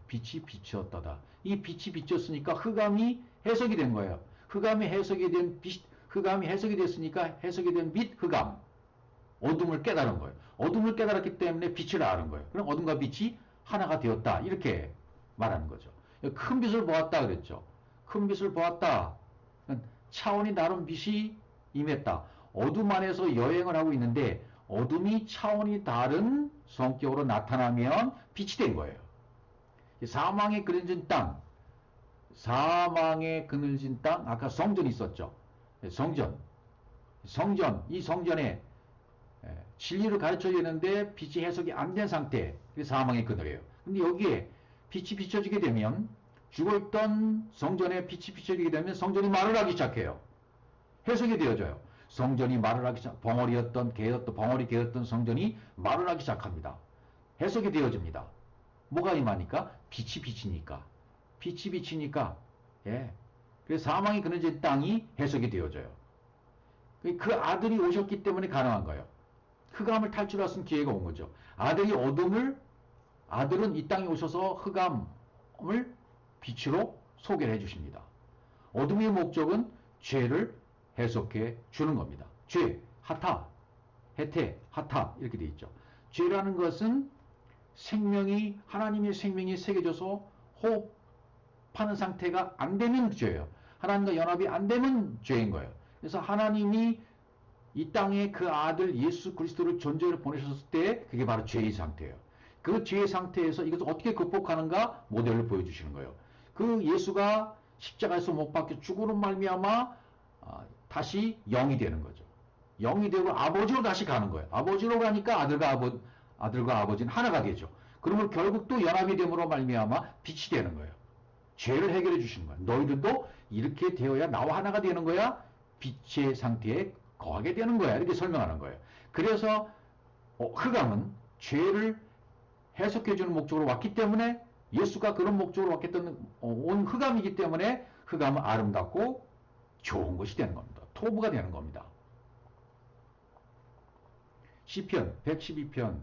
빛이 비쳤더라. 이 빛이 비쳤으니까 흑암이 해석이 된 거예요. 흑암이 해석이 된 빛, 흑암이 해석이 됐으니까 해석이 된 빛, 흑암. 어둠을 깨달은 거예요. 어둠을 깨달았기 때문에 빛을 아는 거예요. 그럼 어둠과 빛이 하나가 되었다. 이렇게 말하는 거죠. 큰 빛을 보았다 그랬죠. 큰 빛을 보았다. 차원이 다른 빛이 임했다. 어둠 안에서 여행을 하고 있는데 어둠이 차원이 다른 성격으로 나타나면 빛이 된 거예요. 사망의 그늘진 땅, 사망의 그늘진 땅, 아까 성전이 있었죠. 성전, 이 성전에 진리를 가르쳐야 되는데 빛이 해석이 안 된 상태, 그게 사망의 그늘이에요. 근데 여기에 빛이 비춰지게 되면, 죽어있던 성전에 빛이 비춰지게 되면 성전이 말을 하기 시작해요. 해석이 되어져요. 성전이 말을 하기 시작, 벙어리 개였던 성전이 말을 하기 시작합니다. 해석이 되어집니다. 뭐가 임하니까? 빛이 비치니까. 예. 그래서 사망이 그늘진 땅이 해석이 되어져요. 그 아들이 오셨기 때문에 가능한 거예요. 흑암을 탈출할 수 있는 기회가 온 거죠. 아들은 이 땅에 오셔서 흑암을 빛으로 소개를 해주십니다. 어둠의 목적은 죄를 해석해 주는 겁니다. 죄, 하타, 해태, 하타 이렇게 되어 있죠. 죄라는 것은 하나님의 생명이 새겨져서 호흡하는 상태가 안 되면 죄예요. 하나님과 연합이 안 되면 죄인 거예요. 그래서 하나님이 이 땅에 그 아들 예수 그리스도를 존재를 보내셨을 때 그게 바로 죄의 상태예요. 그 죄의 상태에서 이것을 어떻게 극복하는가 모델을 보여주시는 거예요. 그 예수가 십자가에서 못 박혀 죽음으로 말미암아 다시 영이 되는 거죠. 영이 되고 아버지로 다시 가는 거예요. 아버지로 가니까 아들과 아버지는 하나가 되죠. 그러면 결국 또 연합이 됨으로 말미암아 빛이 되는 거예요. 죄를 해결해 주시는 거예요. 너희들도 이렇게 되어야 나와 하나가 되는 거야. 빛의 상태에 거하게 되는 거야. 이렇게 설명하는 거예요. 그래서 흑암은 죄를 해석해 주는 목적으로 왔기 때문에, 예수가 그런 목적으로 왔겠다는 온 흑암이기 때문에 흑암은 아름답고 좋은 것이 되는 겁니다. 토부가 되는 겁니다. 시편 112편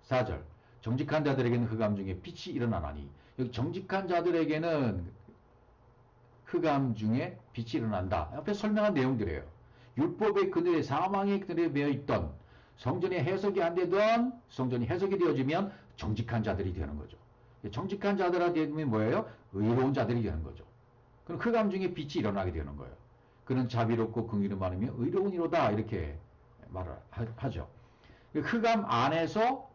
4절. 정직한 자들에게는 흑암 중에 빛이 일어나나니. 여기 정직한 자들에게는 흑암 중에 빛이 일어난다. 앞에 설명한 내용들이에요. 율법의 그늘에, 사망의 그늘에 매여 있던, 성전이 해석이 안 되던 성전이 해석이 되어지면 정직한 자들이 되는 거죠. 정직한 자들이 되면 뭐예요? 의로운 자들이 되는 거죠. 그럼 흑암 중에 빛이 일어나게 되는 거예요. 그는 자비롭고 긍휼이 많으며 의로운이로다 이렇게 말을 하죠. 흑암 안에서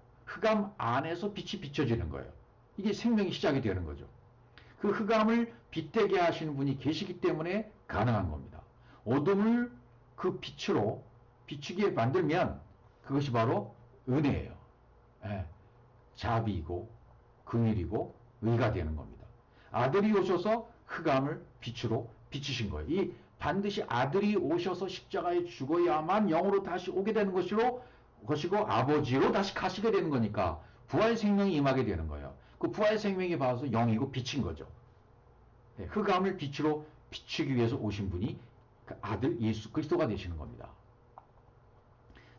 빛이 비춰지는 거예요. 이게 생명이 시작이 되는 거죠. 그 흑암을 빛되게 하시는 분이 계시기 때문에 가능한 겁니다. 어둠을 그 빛으로 비추게 만들면 그것이 바로 은혜예요. 자비이고 긍휼이고 의가 되는 겁니다. 아들이 오셔서 흑암을 빛으로 비추신 거예요. 이 반드시 아들이 오셔서 십자가에 죽어야만 영으로 다시 오게 되는 것이고 아버지로 다시 가시게 되는 거니까 부활 생명이 임하게 되는 거예요. 그 부활 생명이 봐서 영이고 빛인 거죠. 흑암을 빛으로 비추기 위해서 오신 분이 그 아들 예수 그리스도가 되시는 겁니다.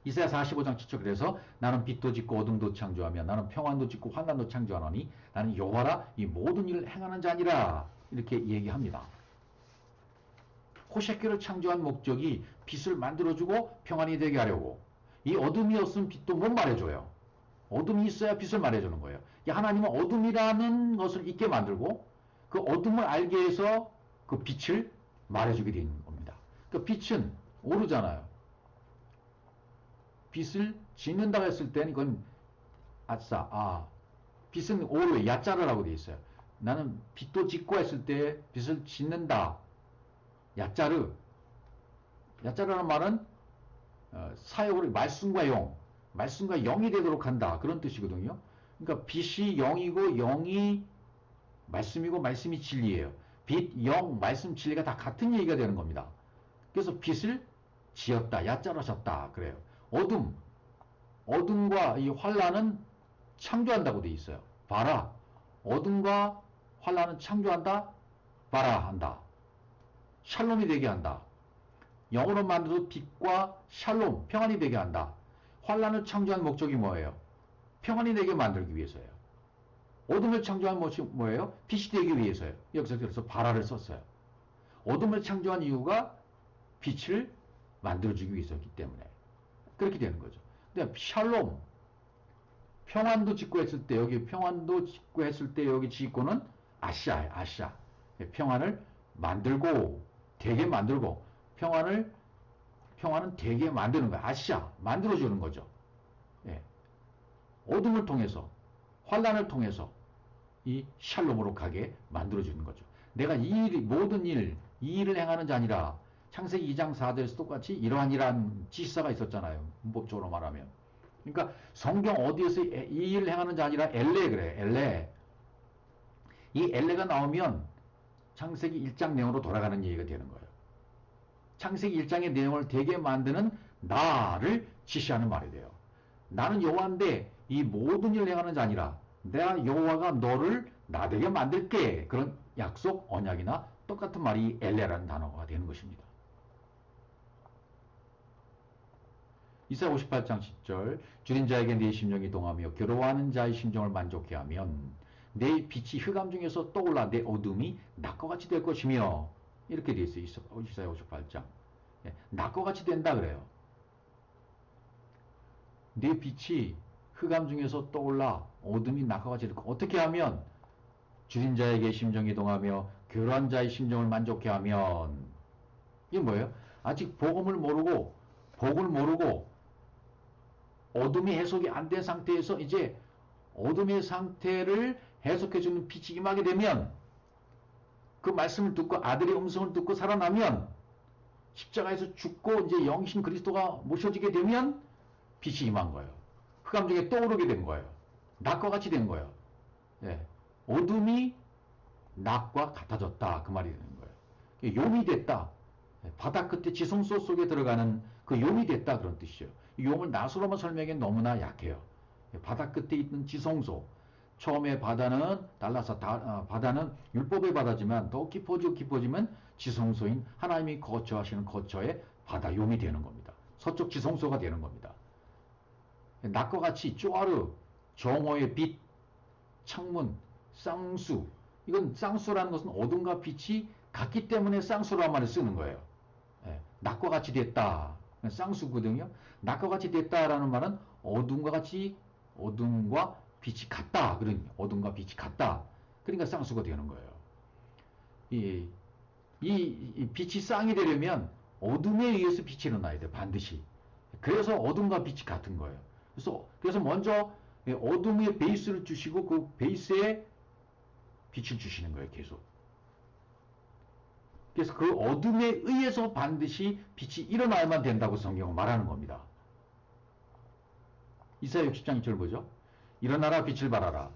이사야 45장 7절. 그래서 나는 빛도 짓고 어둠도 창조하며 나는 평안도 짓고 환난도 창조하노니 나는 여호와라 이 모든 일을 행하는 자니라 이렇게 얘기합니다. 호세키를 창조한 목적이 빛을 만들어주고 평안이 되게 하려고. 이 어둠이 없으면 빛도 못 말해줘요. 어둠이 있어야 빛을 말해주는 거예요. 하나님은 어둠이라는 것을 있게 만들고 그 어둠을 알게 해서 그 빛을 말해주게 되는 겁니다. 그 빛은 오르잖아요. 빛을 짓는다고 했을 때는 이건 아싸, 빛은 오르, 야자르라고 되어 있어요. 나는 빛도 짓고 했을 때 빛을 짓는다. 야자르. 야자르라는 말은 사역으로 말씀과 영, 말씀과 영이 되도록 한다. 그런 뜻이거든요. 그러니까 빛이 영이고 영이 말씀이고 말씀이 진리예요. 빛, 영, 말씀, 진리가 다 같은 얘기가 되는 겁니다. 그래서 빛을 지었다, 야자르셨다 그래요. 어둠과 이 환란은 창조한다고 되어 있어요. 봐라. 어둠과 환란은 창조한다, 봐라 한다. 샬롬이 되게 한다. 영으로 만들어도 빛과 샬롬, 평안이 되게 한다. 환란을 창조한 목적이 뭐예요? 평안이 되게 만들기 위해서예요. 어둠을 창조한 것이 뭐예요? 빛이 되기 위해서예요. 여기서 그래서 바라를 썼어요. 어둠을 창조한 이유가 빛을 만들어주기 위해서이기 때문에 그렇게 되는 거죠. 근데 샬롬, 평안도 짓고 했을 때 여기 평안도 짓고 했을 때 여기 짓고는 아시아예요. 아시아. 평안을 만들고 되게 만들고 평안은 되게 만드는 거야. 아시아 만들어주는 거죠. 예. 어둠을 통해서 환란을 통해서 이 샬롬으로 가게 만들어주는 거죠. 내가 모든 이 일을 행하는 자 아니라 창세기 2장 4절에서 똑같이 이러한 지시사가 있었잖아요. 문법적으로 말하면. 그러니까 성경 어디에서 이 일을 행하는 자 아니라 엘레 그래. 엘레. 이 엘레가 나오면 창세기 1장 내용으로 돌아가는 얘기가 되는 거예요. 창세기 1장의 내용을 되게 만드는 나를 지시하는 말이 돼요. 나는 여호와인데 이 모든 일을 행하는 자 아니라 내가 여호와가 너를 나 되게 만들게. 그런 약속, 언약이나 똑같은 말이 엘레라는 단어가 되는 것입니다. 이사야 58장 10절 줄인 자에게 네 심령이 동하며 괴로워하는 자의 심정을 만족케 하면 내 빛이 흑암 중에서 떠올라 내 어둠이 낮과 같이 될 것이며 이렇게 되어 있어요. 이사야 58장. 낮과 같이 된다 그래요. 내 빛이 흑암 중에서 떠올라 어둠이 낮과 같이 될 것. 어떻게 하면 줄인 자에게 심정이 동하며 괴로운 자의 심정을 만족케 하면 이게 뭐예요? 아직 복을 모르고 어둠이 해석이 안 된 상태에서 이제 어둠의 상태를 해석해주는 빛이 임하게 되면 그 말씀을 듣고 아들의 음성을 듣고 살아나면 십자가에서 죽고 이제 영신 그리스도가 모셔지게 되면 빛이 임한 거예요. 흑암 중에 떠오르게 된 거예요. 낮과 같이 된 거예요. 예. 어둠이 낮과 같아졌다. 그 말이 되는 거예요. 용이 됐다. 바다 끝에 지성소 속에 들어가는 그 용이 됐다. 그런 뜻이에요. 이 용을 낫으로만 설명하기엔 너무나 약해요. 바다 끝에 있는 지성소. 처음에 바다는 바다는 율법의 바다지만 더 깊어지면 지성소인 하나님이 거처하시는 거처의 바다용이 되는 겁니다. 서쪽 지성소가 되는 겁니다. 낮과 같이 쪼아르, 정오의 빛, 창문, 쌍수. 이건 쌍수라는 것은 어둠과 빛이 같기 때문에 쌍수라는 말을 쓰는 거예요. 낮과 같이 됐다. 쌍수거든요. 낮과 같이 됐다라는 말은 어둠과 빛이 같다. 그런 어둠과 빛이 같다. 그러니까 쌍수가 되는 거예요. 이 빛이 쌍이 되려면 어둠에 의해서 빛이 일어나야 돼. 반드시. 그래서 어둠과 빛이 같은 거예요. 그래서 먼저 어둠의 베이스를 주시고 그 베이스에 빛을 주시는 거예요. 계속. 그래서 그 어둠에 의해서 반드시 빛이 일어나야만 된다고 성경은 말하는 겁니다. 이사야 60장 2절 보죠. 일어나라 빛을 발하라.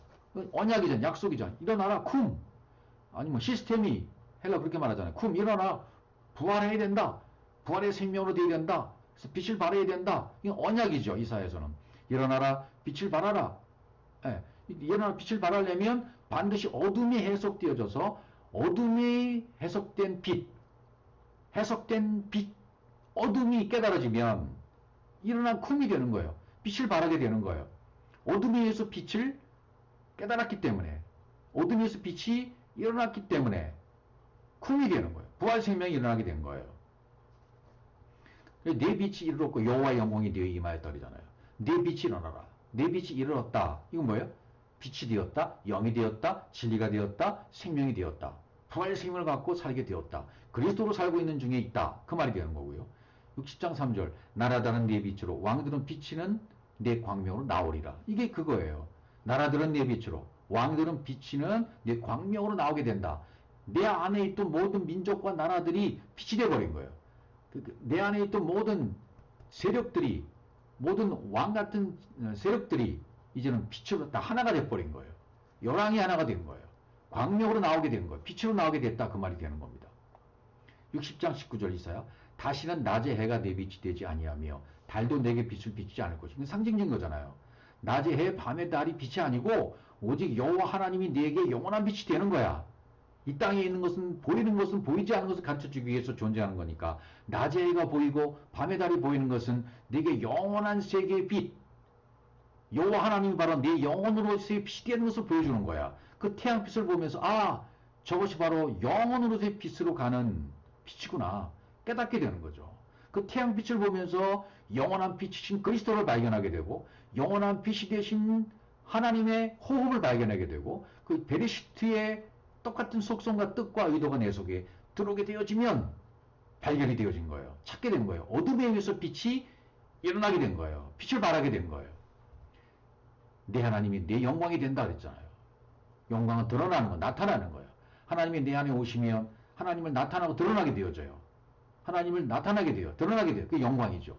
언약이잖아. 약속이잖아. 일어나라 쿰. 아니 뭐 시스템이 헬라 그렇게 말하잖아요. 쿰 일어나. 부활해야 된다. 부활의 생명으로 되어야 된다. 그래서 빛을 발해야 된다. 이건 언약이죠. 이사야에서는. 일어나라 빛을 발하라. 일어나라 빛을 발하려면 반드시 어둠이 해석되어져서 어둠이 해석된 빛, 어둠이 깨달아지면 일어난 쿰이 되는 거예요. 빛을 발하게 되는 거예요. 어둠에 의해서 빛을 깨달았기 때문에, 어둠에 의해서 빛이 일어났기 때문에 쿰이 되는 거예요. 부활 생명이 일어나게 된 거예요. 내 빛이 이르렀고 여호와의 영광이 되어 임하였더니잖아요. 내 빛이 일어나라. 내 빛이 이르렀다. 이건 뭐예요? 빛이 되었다, 영이 되었다, 진리가 되었다, 생명이 되었다. 부활의 생명을 갖고 살게 되었다. 그리스도로 살고 있는 중에 있다. 그 말이 되는 거고요. 60장 3절 나라들은 네 빛으로 왕들은 비치는 내 광명으로 나오리라. 이게 그거예요. 나라들은 내 빛으로 왕들은 비치는 내 광명으로 나오게 된다. 내 안에 있던 모든 민족과 나라들이 빛이 되어버린 거예요. 내 안에 있던 모든 세력들이 모든 왕 같은 세력들이 이제는 빛으로 다 하나가 돼버린 거예요. 열왕이 하나가 된 거예요. 광명으로 나오게 된 거예요. 빛으로 나오게 됐다. 그 말이 되는 겁니다. 60장 19절 이사야 다시는 낮에 해가 내 빛이 되지 아니하며 달도 내게 빛을 비추지 않을 것이고 상징적인 거잖아요. 낮에 해 밤에 달이 빛이 아니고 오직 여호와 하나님이 내게 영원한 빛이 되는 거야. 이 땅에 있는 것은 보이는 것은 보이지 않는 것을 가르쳐주기 위해서 존재하는 거니까 낮에 해가 보이고 밤에 달이 보이는 것은 내게 영원한 세계의 빛 여호와 하나님이 바로 내 영혼으로서의 빛이 되는 것을 보여주는 거야. 그 태양빛을 보면서 아 저것이 바로 영혼으로서의 빛으로 가는 빛이구나 깨닫게 되는 거죠. 그 태양빛을 보면서 영원한 빛이신 그리스도를 발견하게 되고 영원한 빛이 되신 하나님의 호흡을 발견하게 되고 그 베리시트의 똑같은 속성과 뜻과 의도가 내 속에 들어오게 되어지면 발견이 되어진 거예요. 찾게 된 거예요. 어둠에 의해서 빛이 일어나게 된 거예요. 빛을 발하게 된 거예요. 내 하나님이 내 영광이 된다 그랬잖아요. 영광은 드러나는 거, 나타나는 거예요. 하나님이 내 안에 오시면 하나님을 나타나고 드러나게 되어져요. 하나님을 나타나게 돼요. 드러나게 돼요. 그게 영광이죠.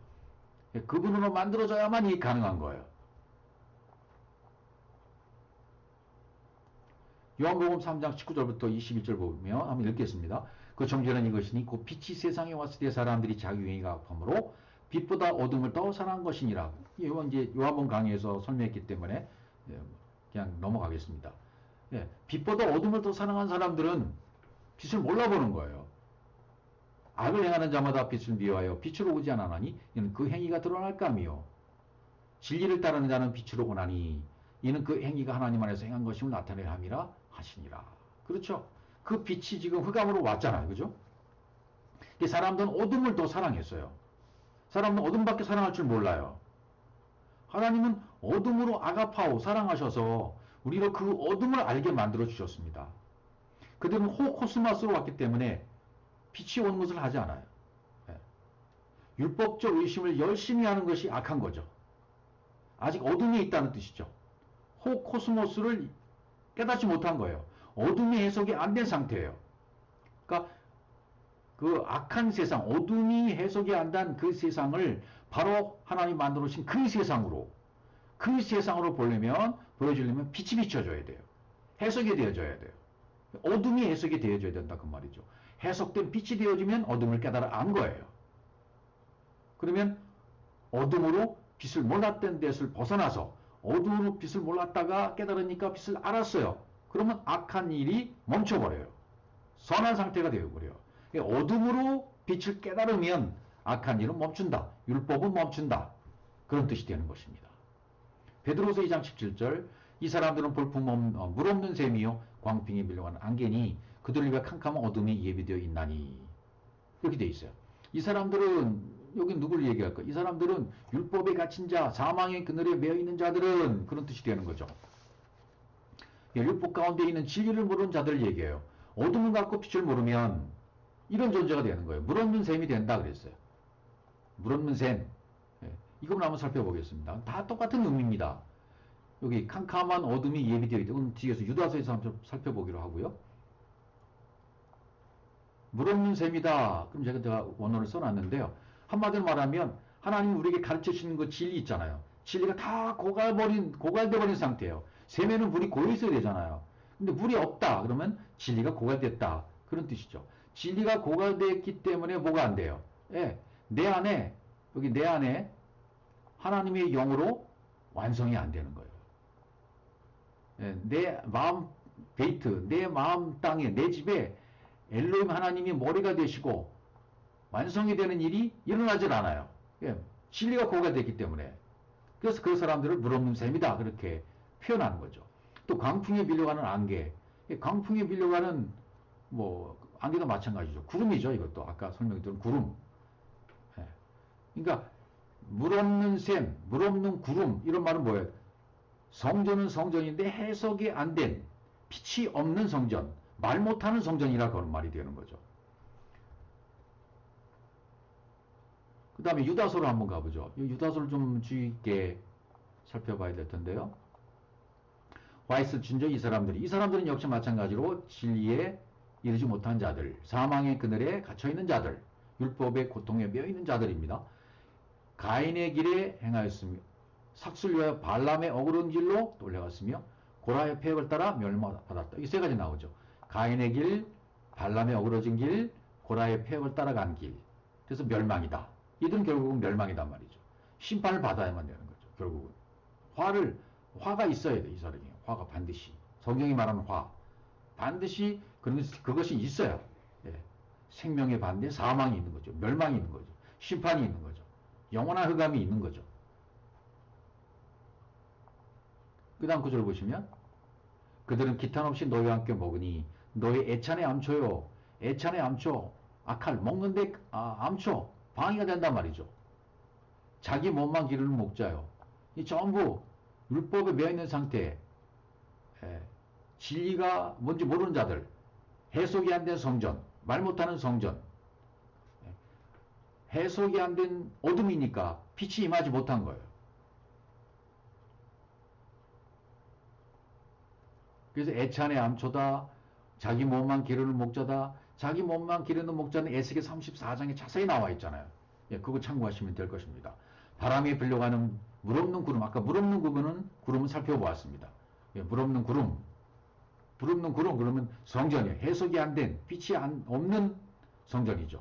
그분으로 만들어져야만 이게 가능한 거예요. 요한복음 3장 19절부터 21절 보면 한번 읽겠습니다. 그 정죄는 이것이니 곧 빛이 세상에 왔을 때 사람들이 자기 행위가 악함으로 빛보다 어둠을 더 사랑한 것이니라. 이건 이제 요한복음 강의에서 설명했기 때문에 그냥 넘어가겠습니다. 빛보다 어둠을 더 사랑한 사람들은 빛을 몰라보는 거예요. 악을 행하는 자마다 빛을 미워하여 빛으로 오지 않았나니 이는 그 행위가 드러날까 하며 진리를 따르는 자는 빛으로 오나니 이는 그 행위가 하나님 안에서 행한 것임을 나타내야 함이라 하시니라. 그렇죠? 그 빛이 지금 흑암으로 왔잖아요. 그죠? 사람들은 어둠을 더 사랑했어요. 사람들은 어둠밖에 사랑할 줄 몰라요. 하나님은 어둠으로 아가파오 사랑하셔서 우리가 그 어둠을 알게 만들어 주셨습니다. 그들은 호코스마스로 왔기 때문에 빛이 오는 것을 하지 않아요. 율법적 의심을 열심히 하는 것이 악한 거죠. 아직 어둠이 있다는 뜻이죠. 호코스모스를 깨닫지 못한 거예요. 어둠이 해석이 안 된 상태예요. 그러니까 그 악한 세상, 어둠이 해석이 안 된 그 세상을 바로 하나님 만들어 주신 그 세상으로 보여주려면 빛이 비춰져야 돼요. 해석이 되어져야 돼요. 어둠이 해석이 되어져야 된다 그 말이죠. 해석된 빛이 되어지면 어둠을 깨달아 안 거예요. 그러면 어둠으로 빛을 몰랐던 데를 벗어나서 어둠으로 빛을 몰랐다가 깨달으니까 빛을 알았어요. 그러면 악한 일이 멈춰버려요. 선한 상태가 되어버려요. 어둠으로 빛을 깨달으면 악한 일은 멈춘다. 율법은 멈춘다. 그런 뜻이 되는 것입니다. 베드로서 2장 17절 이 사람들은 물 없는 셈이요 광풍에 밀려가는 안개니 그들 입에 캄캄한 어둠이 예비되어 있나니 이렇게 되어 있어요. 이 사람들은 여기 누굴 얘기할까? 이 사람들은 율법에 갇힌 자, 사망의 그늘에 매여 있는 자들은 그런 뜻이 되는 거죠. 율법 가운데 있는 진리를 모르는 자들을 얘기해요. 어둠을 갖고 빛을 모르면 이런 존재가 되는 거예요. 물 없는 셈이 된다 그랬어요. 물 없는 셈. 이걸 한번 살펴보겠습니다. 다 똑같은 의미입니다. 여기 캄캄한 어둠이 예비되어 있다. 그럼 뒤에서 유다서에서 한번 살펴보기로 하고요. 물 없는 셈이다. 그럼 제가 원어를 써놨는데요. 한마디로 말하면 하나님이 우리에게 가르쳐주시는 그 진리 있잖아요. 진리가 다 고갈되어버린 상태예요. 셈에는 물이 고여있어야 되잖아요. 근데 물이 없다. 그러면 진리가 고갈됐다. 그런 뜻이죠. 진리가 고갈됐기 때문에 뭐가 안 돼요? 내 안에 하나님의 영으로 완성이 안 되는 거예요. 내 마음 베이트, 내 마음 땅에, 내 집에 엘로힘 하나님이 머리가 되시고 완성이 되는 일이 일어나질 않아요. 진리가 고갈됐기 때문에. 그래서 그 사람들을 물 없는 셈이다. 그렇게 표현하는 거죠. 또 광풍에 밀려가는 안개. 광풍에 밀려가는 안개도 마찬가지죠. 구름이죠. 이것도 아까 설명드린 구름. 그러니까 물 없는 셈, 물 없는 구름 이런 말은 뭐예요? 성전은 성전인데 해석이 안 된 빛이 없는 성전, 말 못하는 성전이라 그런 말이 되는 거죠. 그 다음에 유다서로 한번 가보죠. 유다서를 좀 주의 깊게 살펴봐야 될 텐데요. 와 있을진저 이 사람들은 역시 마찬가지로 진리에 이르지 못한 자들, 사망의 그늘에 갇혀있는 자들, 율법의 고통에 매여있는 자들입니다. 가인의 길에 행하였으며 삭슬 위하여 발람의 어그러운 길로 돌려갔으며 고라의 폐역을 따라 멸망받았다. 이 세 가지 나오죠. 가인의 길, 발람의 어그러진 길, 고라의 폐역을 따라간 길. 그래서 멸망이다. 이들은 결국은 멸망이단 말이죠. 심판을 받아야만 되는 거죠. 결국은 화가 있어야 돼. 이 사람이 화가 반드시 성경이 말하는 화 반드시 그것이 있어야 예. 생명의 반대에 사망이 있는 거죠. 멸망이 있는 거죠. 심판이 있는 거죠. 영원한 흑암이 있는 거죠. 그 다음 구절을 보시면 그들은 기탄 없이 너희와 함께 먹으니 너희 애찬의 암초요. 애찬의 암초 아칼 먹는데 암초 방해가 된단 말이죠. 자기 몸만 기르는 목자요. 이 전부 율법에 매여있는 상태, 진리가 뭔지 모르는 자들, 해석이 안 된 성전, 말 못하는 성전, 해석이 안 된 어둠이니까 빛이 임하지 못한 거예요. 그래서 애찬의 암초다, 자기 몸만 기르는 목자다, 자기 몸만 기르는 목자는 에스겔 34장에 자세히 나와 있잖아요. 예, 그거 참고하시면 될 것입니다. 바람에 불려가는 물 없는 구름, 아까 물 없는 구름은 살펴보았습니다. 예, 물 없는 구름 그러면 성전이에요. 해석이 안 된, 빛이 없는 성전이죠.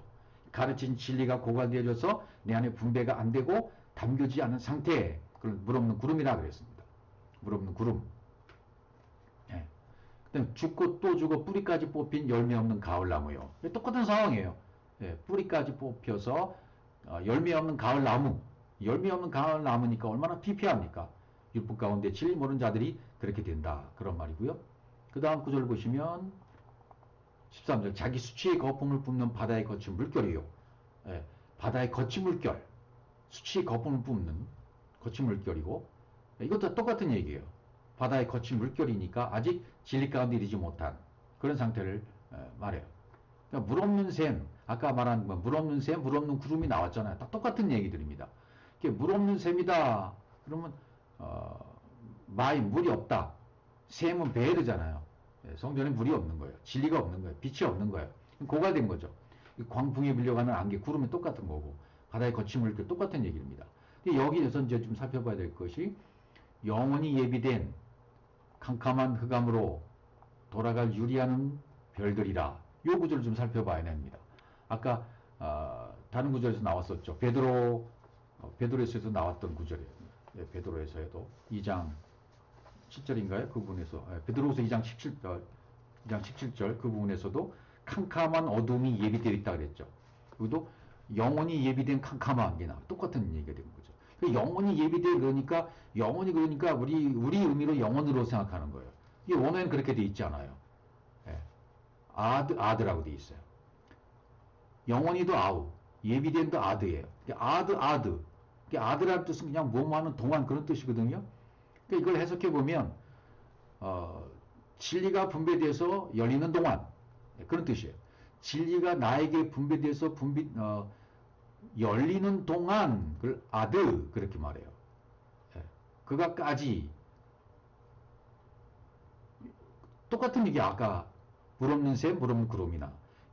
가르친 진리가 고갈되어져서 내 안에 분배가 안 되고 담겨지지 않은 상태, 그걸 물 없는 구름이라 그랬습니다. 물 없는 구름. 예. 그다음에 죽고 또 죽어 뿌리까지 뽑힌 열매 없는 가을나무요. 똑같은 상황이에요. 예, 뿌리까지 뽑혀서 열매 없는 가을나무. 열매 없는 가을나무니까 얼마나 피폐합니까? 율법 가운데 진리 모르는 자들이 그렇게 된다. 그런 말이고요. 그 다음 구절 보시면 13절 자기 수치의 거품을 뿜는 바다의 거친 물결이요. 예, 바다의 거친 물결. 수치의 거품을 뿜는 거친 물결이고 이것도 똑같은 얘기예요. 바다의 거친 물결이니까 아직 진리 가운데 이르지 못한 그런 상태를 말해요. 그러니까 물 없는 샘, 아까 말한 물 없는 샘, 물 없는 구름이 나왔잖아요. 다 똑같은 얘기들입니다. 물 없는 샘이다. 그러면 물이 없다. 샘은 베르잖아요. 성전에 물이 없는 거예요. 진리가 없는 거예요. 빛이 없는 거예요. 고갈된 거죠. 광풍에 밀려가는 안개, 구름이 똑같은 거고 바다의 거친 물결 똑같은 얘기입니다. 근데 여기에서 이제 좀 살펴봐야 될 것이 영원히 예비된 캄캄한 흑암으로 돌아갈 유리하는 별들이라. 요 구절을 좀 살펴봐야 됩니다. 아까 다른 구절에서 나왔었죠. 베드로에서도 나왔던 구절이에요. 예, 베드로에서도 2장 7절인가요? 그 부분에서 베드로후서 2장 17절 그 부분에서도 캄캄한 어둠이 예비되어 있다 그랬죠. 그리고 영원히 예비된 캄캄한 게 똑같은 얘기가 되는 거죠. 영원히 예비되어 그러니까 영원히 그러니까 우리 의미로 영원으로 생각하는 거예요. 이게 원어에는 그렇게 돼 있지 않아요. 예. 아드라고 돼 있어요. 영원히도 아우, 예비된도 아드예요. 아드. 아드라는 뜻은 그냥 뭐하는 동안 그런 뜻이거든요. 이걸 해석해 보면 진리가 분배돼서 열리는 동안 그런 뜻이에요. 진리가 나에게 분배돼서 열리는 동안 그걸 아드 그렇게 말해요. 그가까지 똑같은 얘기 아까 물 없는 샘, 물 없는 구름이나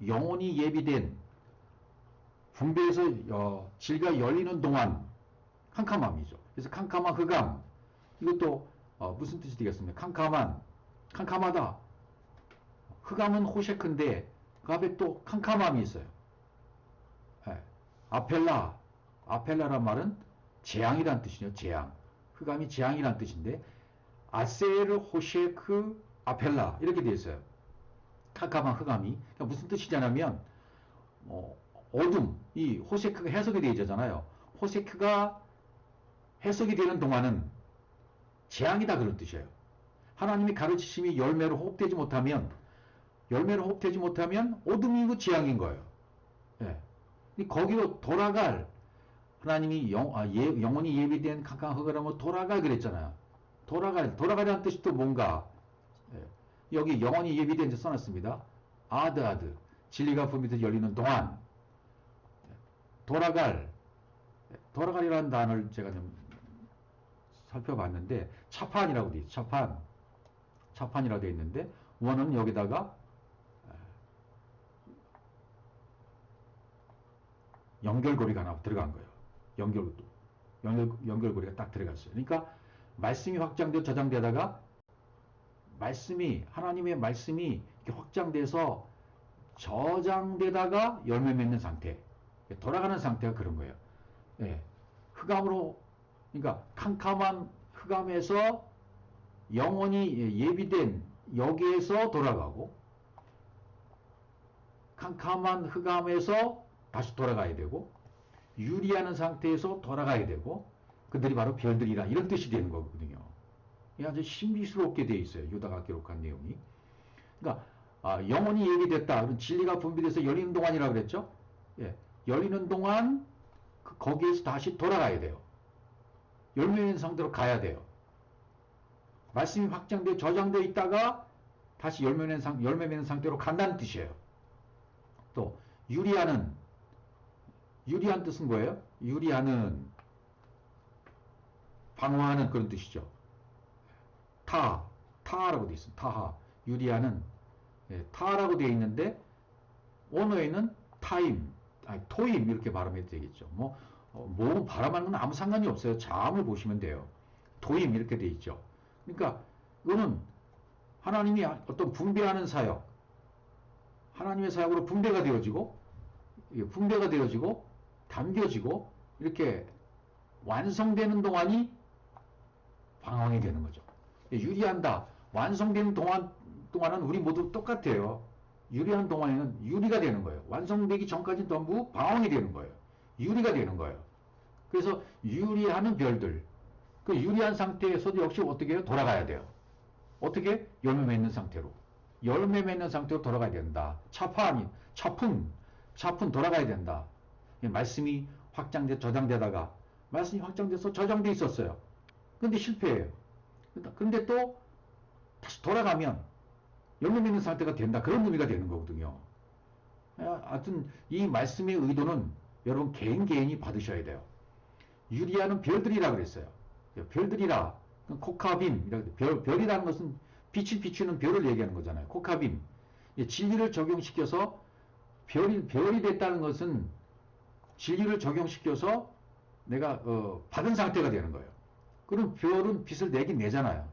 영원히 예비된 분배해서 진리가 열리는 동안 캄캄함이죠. 그래서 캄캄한 흑암 이것도 무슨 뜻이 되겠습니까? 캄캄하다. 흑암은 호셰크인데 그 앞에 또 캄캄함이 있어요. 예. 아펠라란 말은 재앙이란 뜻이죠. 재앙. 흑암이 재앙이란 뜻인데 아세르 호셰크 아펠라 이렇게 되어 있어요. 캄캄한 흑암이. 그러니까 무슨 뜻이냐면 어둠, 이 호세크가 해석이 되어 있잖아요. 호세크가 해석이 되는 동안은 재앙이다 그런 뜻이에요. 하나님이 가르치심이 열매로 호흡되지 못하면 어둠이고 재앙인 거예요. 예. 거기로 돌아갈 하나님이 영원히 예비된 캄캄한 흑암으로 돌아갈 그랬잖아요. 돌아가려는 뜻이 또 뭔가, 예, 여기 영원히 예비된 데 써놨습니다. 아드, 진리가 분비돼서 열리는 동안, 돌아가리라는 단어를 제가 좀 살펴봤는데, 차판이라고 돼 있어요. 차판이라고 돼 있는데, 원은 여기다가 연결고리가 하나 들어간 거예요. 연결고리가 딱 들어갔어요. 그러니까 말씀이 확장되어 저장되다가 하나님의 말씀이 이렇게 확장돼서 저장되다가 열매 맺는 상태, 돌아가는 상태가 그런 거예요. 예. 그러니까 캄캄한 흑암에서 영원히 예비된 여기에서 돌아가고, 캄캄한 흑암에서 다시 돌아가야 되고, 유리하는 상태에서 돌아가야 되고, 그들이 바로 별들이라, 이런 뜻이 되는 거거든요. 이게 아주 신비스럽게 되어 있어요. 유다가 기록한 내용이. 그러니까 영원히 예비됐다. 그럼 진리가 분비돼서 열리는 동안이라고 그랬죠. 예, 열리는 동안 거기에서 다시 돌아가야 돼요. 열매 맺는 상태로 가야 돼요. 말씀이 확장되어 저장되어 있다가 다시 열매 맺는 상태로 간다는 뜻이에요. 또 유리한 뜻은 뭐예요? 유리하는, 방어하는 그런 뜻이죠. 타라고 되어 있습니다. 타하, 유리하는, 타라고 되어 있는데 원어에는 토임 이렇게 발음해도 되겠죠. 뭐 발음하는 건 아무 상관이 없어요. 자음을 보시면 돼요. 토임 이렇게 되어 있죠. 그러니까 이거는 하나님이 어떤 분배하는 사역, 하나님의 사역으로 분배가 되어지고 담겨지고 이렇게 완성되는 동안이 방황이 되는 거죠. 유리한다. 완성되는 동안은 우리 모두 똑같아요. 유리한 동안에는 유리가 되는 거예요. 완성되기 전까지는 전부 방황이 되는 거예요. 유리가 되는 거예요. 그래서 유리하는 별들, 그 유리한 상태에서도 역시 어떻게 해요? 돌아가야 돼요. 어떻게? 열매 맺는 상태로. 열매 맺는 상태로 돌아가야 된다. 차푼 돌아가야 된다. 말씀이 저장되다가 말씀이 확장돼서 저장돼 있었어요. 근데 실패해요. 근데 또 다시 돌아가면 열매 맺는 상태가 된다. 그런 의미가 되는 거거든요. 하여튼 이 말씀의 의도는 여러분 개인이 받으셔야 돼요. 유리하는 별들이라 그랬어요. 별들이라, 코카빔, 별이라는 것은 빛을 비추는 별을 얘기하는 거잖아요. 코카빔. 진리를 적용시켜서 별이 됐다는 것은 진리를 적용시켜서 내가 받은 상태가 되는 거예요. 그럼 별은 빛을 내긴 내잖아요.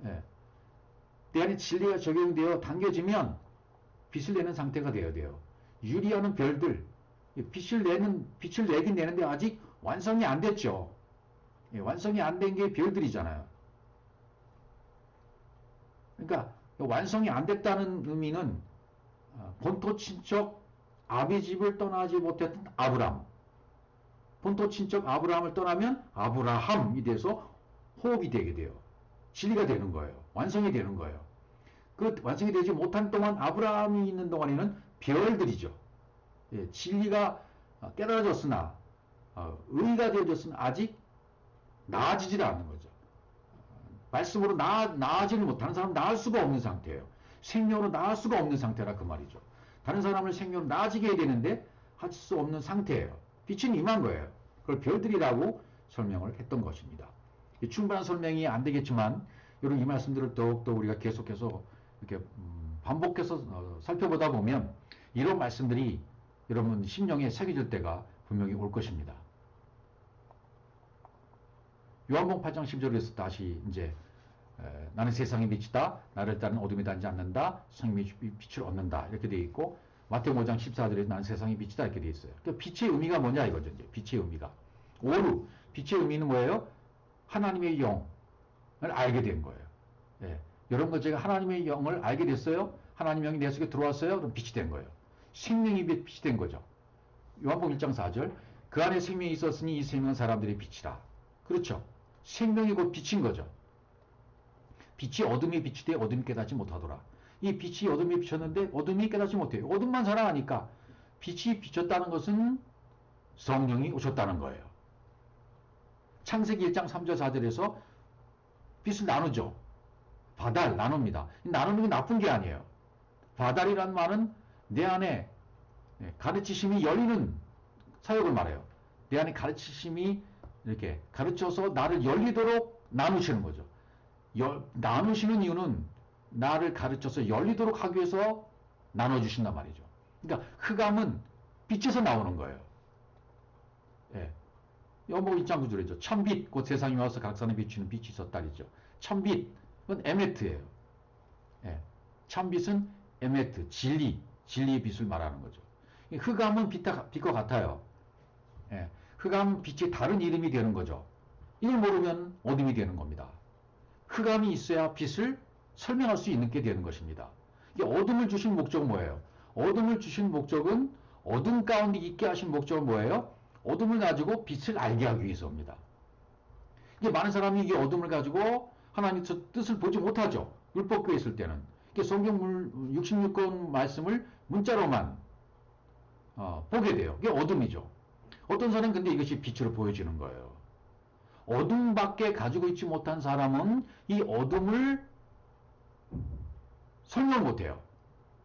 예. 내 안에 진리가 적용되어 당겨지면 빛을 내는 상태가 되어야 돼요. 유리하는 별들, 빛을 내긴 내는데 아직 완성이 안 됐죠. 예, 완성이 안 된 게 별들이잖아요. 그러니까 완성이 안 됐다는 의미는 본토 친척 아비집을 떠나지 못했던 아브람, 본토 친척 아브라함을 떠나면 아브라함이 돼서 호흡이 되게 돼요. 진리가 되는 거예요. 완성이 되는 거예요. 그 완성이 되지 못한 동안, 아브라함이 있는 동안에는 별들이죠. 예, 진리가 깨달아졌으나 의가 되어졌으나 아직 나아지질 않는 거죠. 말씀으로 나아지를 못하는 사람은 나을 수가 없는 상태예요. 생명으로 나을 수가 없는 상태라 그 말이죠. 다른 사람을 생명으로 나아지게 해야 되는데 할 수 없는 상태예요. 빛은 임한 거예요. 그걸 별들이라고 설명을 했던 것입니다. 충분한 설명이 안 되겠지만 여러분 이 말씀들을 더욱더 우리가 계속해서 이렇게 반복해서 살펴보다 보면 이런 말씀들이 여러분 심령에 새겨질 때가 분명히 올 것입니다. 요한복음 8장 10절에서 다시 이제 나는 세상의 빛이다. 나를 따르는 어둠에 다니지 않는다. 생명의 빛을 얻는다. 이렇게 되어 있고, 마태복음 5장 14절에서 나는 세상의 빛이다. 이렇게 되어 있어요. 그러니까 빛의 의미가 뭐냐 이거죠. 이제 빛의 의미가. 빛의 의미는 뭐예요? 하나님의 영을 알게 된 거예요. 예. 이런 거 제가 하나님의 영을 알게 됐어요. 하나님의 영이 내 속에 들어왔어요. 그럼 빛이 된 거예요. 생명이 빛이 된 거죠. 요한복음 1장 4절. 그 안에 생명이 있었으니 이 생명은 사람들의 빛이라. 그렇죠. 생명이 곧 빛인 거죠. 빛이 어둠에 비치되 어둠이 깨닫지 못하더라. 이 빛이 어둠에 비쳤는데 어둠이 깨닫지 못해요. 어둠만 살아가니까 빛이 비쳤다는 것은 성령이 오셨다는 거예요. 창세기 1장 3절 4절에서 빛을 나누죠. 바달, 나눕니다. 나누는 게 나쁜 게 아니에요. 바달이란 말은 내 안에 가르치심이 열리는 사역을 말해요. 내 안에 가르치심이 이렇게 가르쳐서 나를 열리도록 나누시는 거죠. 나누시는 이유는 나를 가르쳐서 열리도록 하기 위해서 나눠주신단 말이죠. 그러니까 흑암은 빛에서 나오는 거예요. 예. 뭐 입장 구조래죠. 천빛, 곧 세상에 와서 각 사람에 비추는 빛이 있었다리죠. 천빛, 그건 에메트예요. 예. 천빛은 에메트, 진리의 빛을 말하는 거죠. 흑암은 빛과 같아요. 예. 흑암은 빛의 다른 이름이 되는 거죠. 이걸 모르면 어둠이 되는 겁니다. 흑암이 있어야 빛을 설명할 수 있는 게 되는 것입니다. 어둠을 주신 목적은 뭐예요? 어둠을 주신 목적은 어둠 가운데 있게 하신 목적은 뭐예요? 어둠을 가지고 빛을 알게 하기 위해서입니다. 이제 많은 사람이 이 어둠을 가지고 하나님의 뜻을 보지 못하죠. 율법교에 있을 때는. 성경 66권 말씀을 문자로만 보게 돼요. 이게 어둠이죠. 어떤 사람은 근데 이것이 빛으로 보여지는 거예요. 어둠밖에 가지고 있지 못한 사람은 이 어둠을 설명 못해요.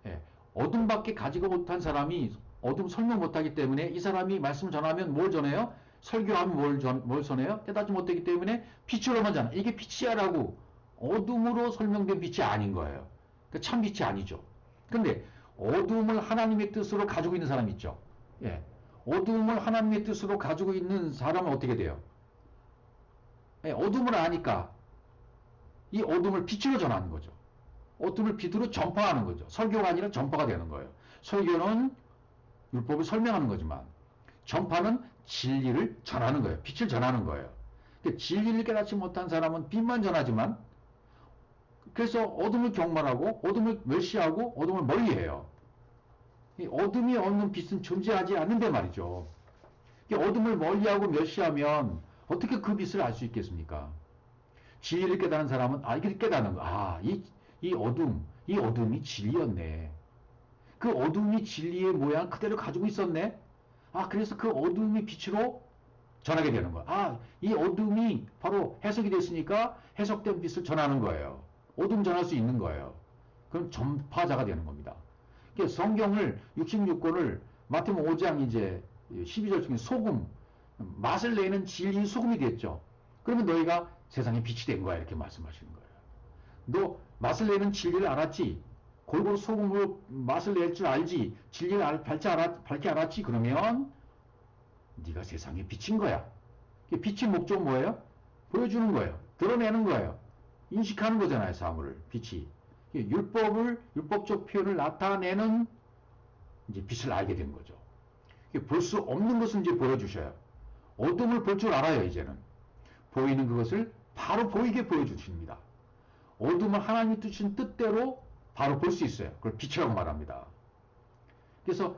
예. 어둠밖에 가지고 못한 사람이 어둠 설명 못하기 때문에 이 사람이 말씀 전하면 뭘 전해요? 설교하면 뭘 전해요? 깨닫지 못하기 때문에 빛으로만 전해. 이게 빛이야라고 어둠으로 설명된 빛이 아닌 거예요. 그러니까 참 빛이 아니죠. 근데 어둠을 하나님의 뜻으로 가지고 있는 사람이 있죠. 예. 어둠을 하나님의 뜻으로 가지고 있는 사람은 어떻게 돼요? 예, 어둠을 아니까 이 어둠을 빛으로 전하는 거죠. 어둠을 빛으로 전파하는 거죠. 설교가 아니라 전파가 되는 거예요. 설교는 율법을 설명하는 거지만 전파는 진리를 전하는 거예요. 빛을 전하는 거예요. 그러니까 진리를 깨닫지 못한 사람은 빛만 전하지만 그래서 어둠을 경멸하고 어둠을 멸시하고 어둠을 멀리해요. 이 어둠이 없는 빛은 존재하지 않는데 말이죠. 어둠을 멀리하고 멸시하면 어떻게 그 빛을 알 수 있겠습니까? 진리를 깨닫는 사람은 이렇게 깨닫는 거. 이 어둠이 진리였네. 그 어둠이 진리의 모양 그대로 가지고 있었네. 그래서 그 어둠이 빛으로 전하게 되는 거야. 이 어둠이 바로 해석이 됐으니까 해석된 빛을 전하는 거예요. 어둠 전할 수 있는 거예요. 그럼 전파자가 되는 겁니다. 성경을 66권을 마태복음 5장 이제 12절 중에 소금, 맛을 내는 진리인 소금이 됐죠. 그러면 너희가 세상에 빛이 된 거야 이렇게 말씀하시는 거예요. 너 맛을 내는 진리를 알았지? 골고루 소금으로 맛을 낼 줄 알지? 진리를 밝게 알았지? 그러면 네가 세상에 빛인 거야. 빛의 목적은 뭐예요? 보여주는 거예요. 드러내는 거예요. 인식하는 거잖아요. 사물을. 빛이. 율법적 표현을 나타내는 이제 빛을 알게 된 거죠. 볼 수 없는 것을 이제 보여주셔요. 어둠을 볼 줄 알아요. 이제는. 보이는 그것을 바로 보이게 보여주십니다. 어둠을 하나님이 주신 뜻대로 바로 볼 수 있어요. 그걸 빛이라고 말합니다. 그래서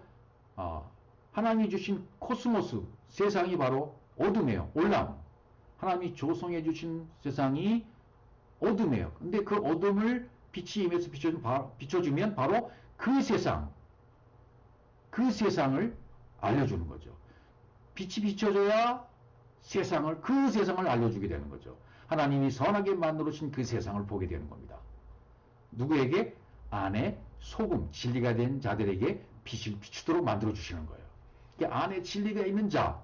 하나님이 주신 코스모스, 세상이 바로 어둠이에요. 올람. 하나님이 조성해 주신 세상이 어둠이에요. 근데 그 어둠을 빛이 임해서 비춰주면 바로 그 세상을 알려주는 거죠. 빛이 비춰줘야 그 세상을 알려주게 되는 거죠. 하나님이 선하게 만들어주신 그 세상을 보게 되는 겁니다. 누구에게? 안에 소금, 진리가 된 자들에게 빛을 비추도록 만들어주시는 거예요. 안에 진리가 있는 자,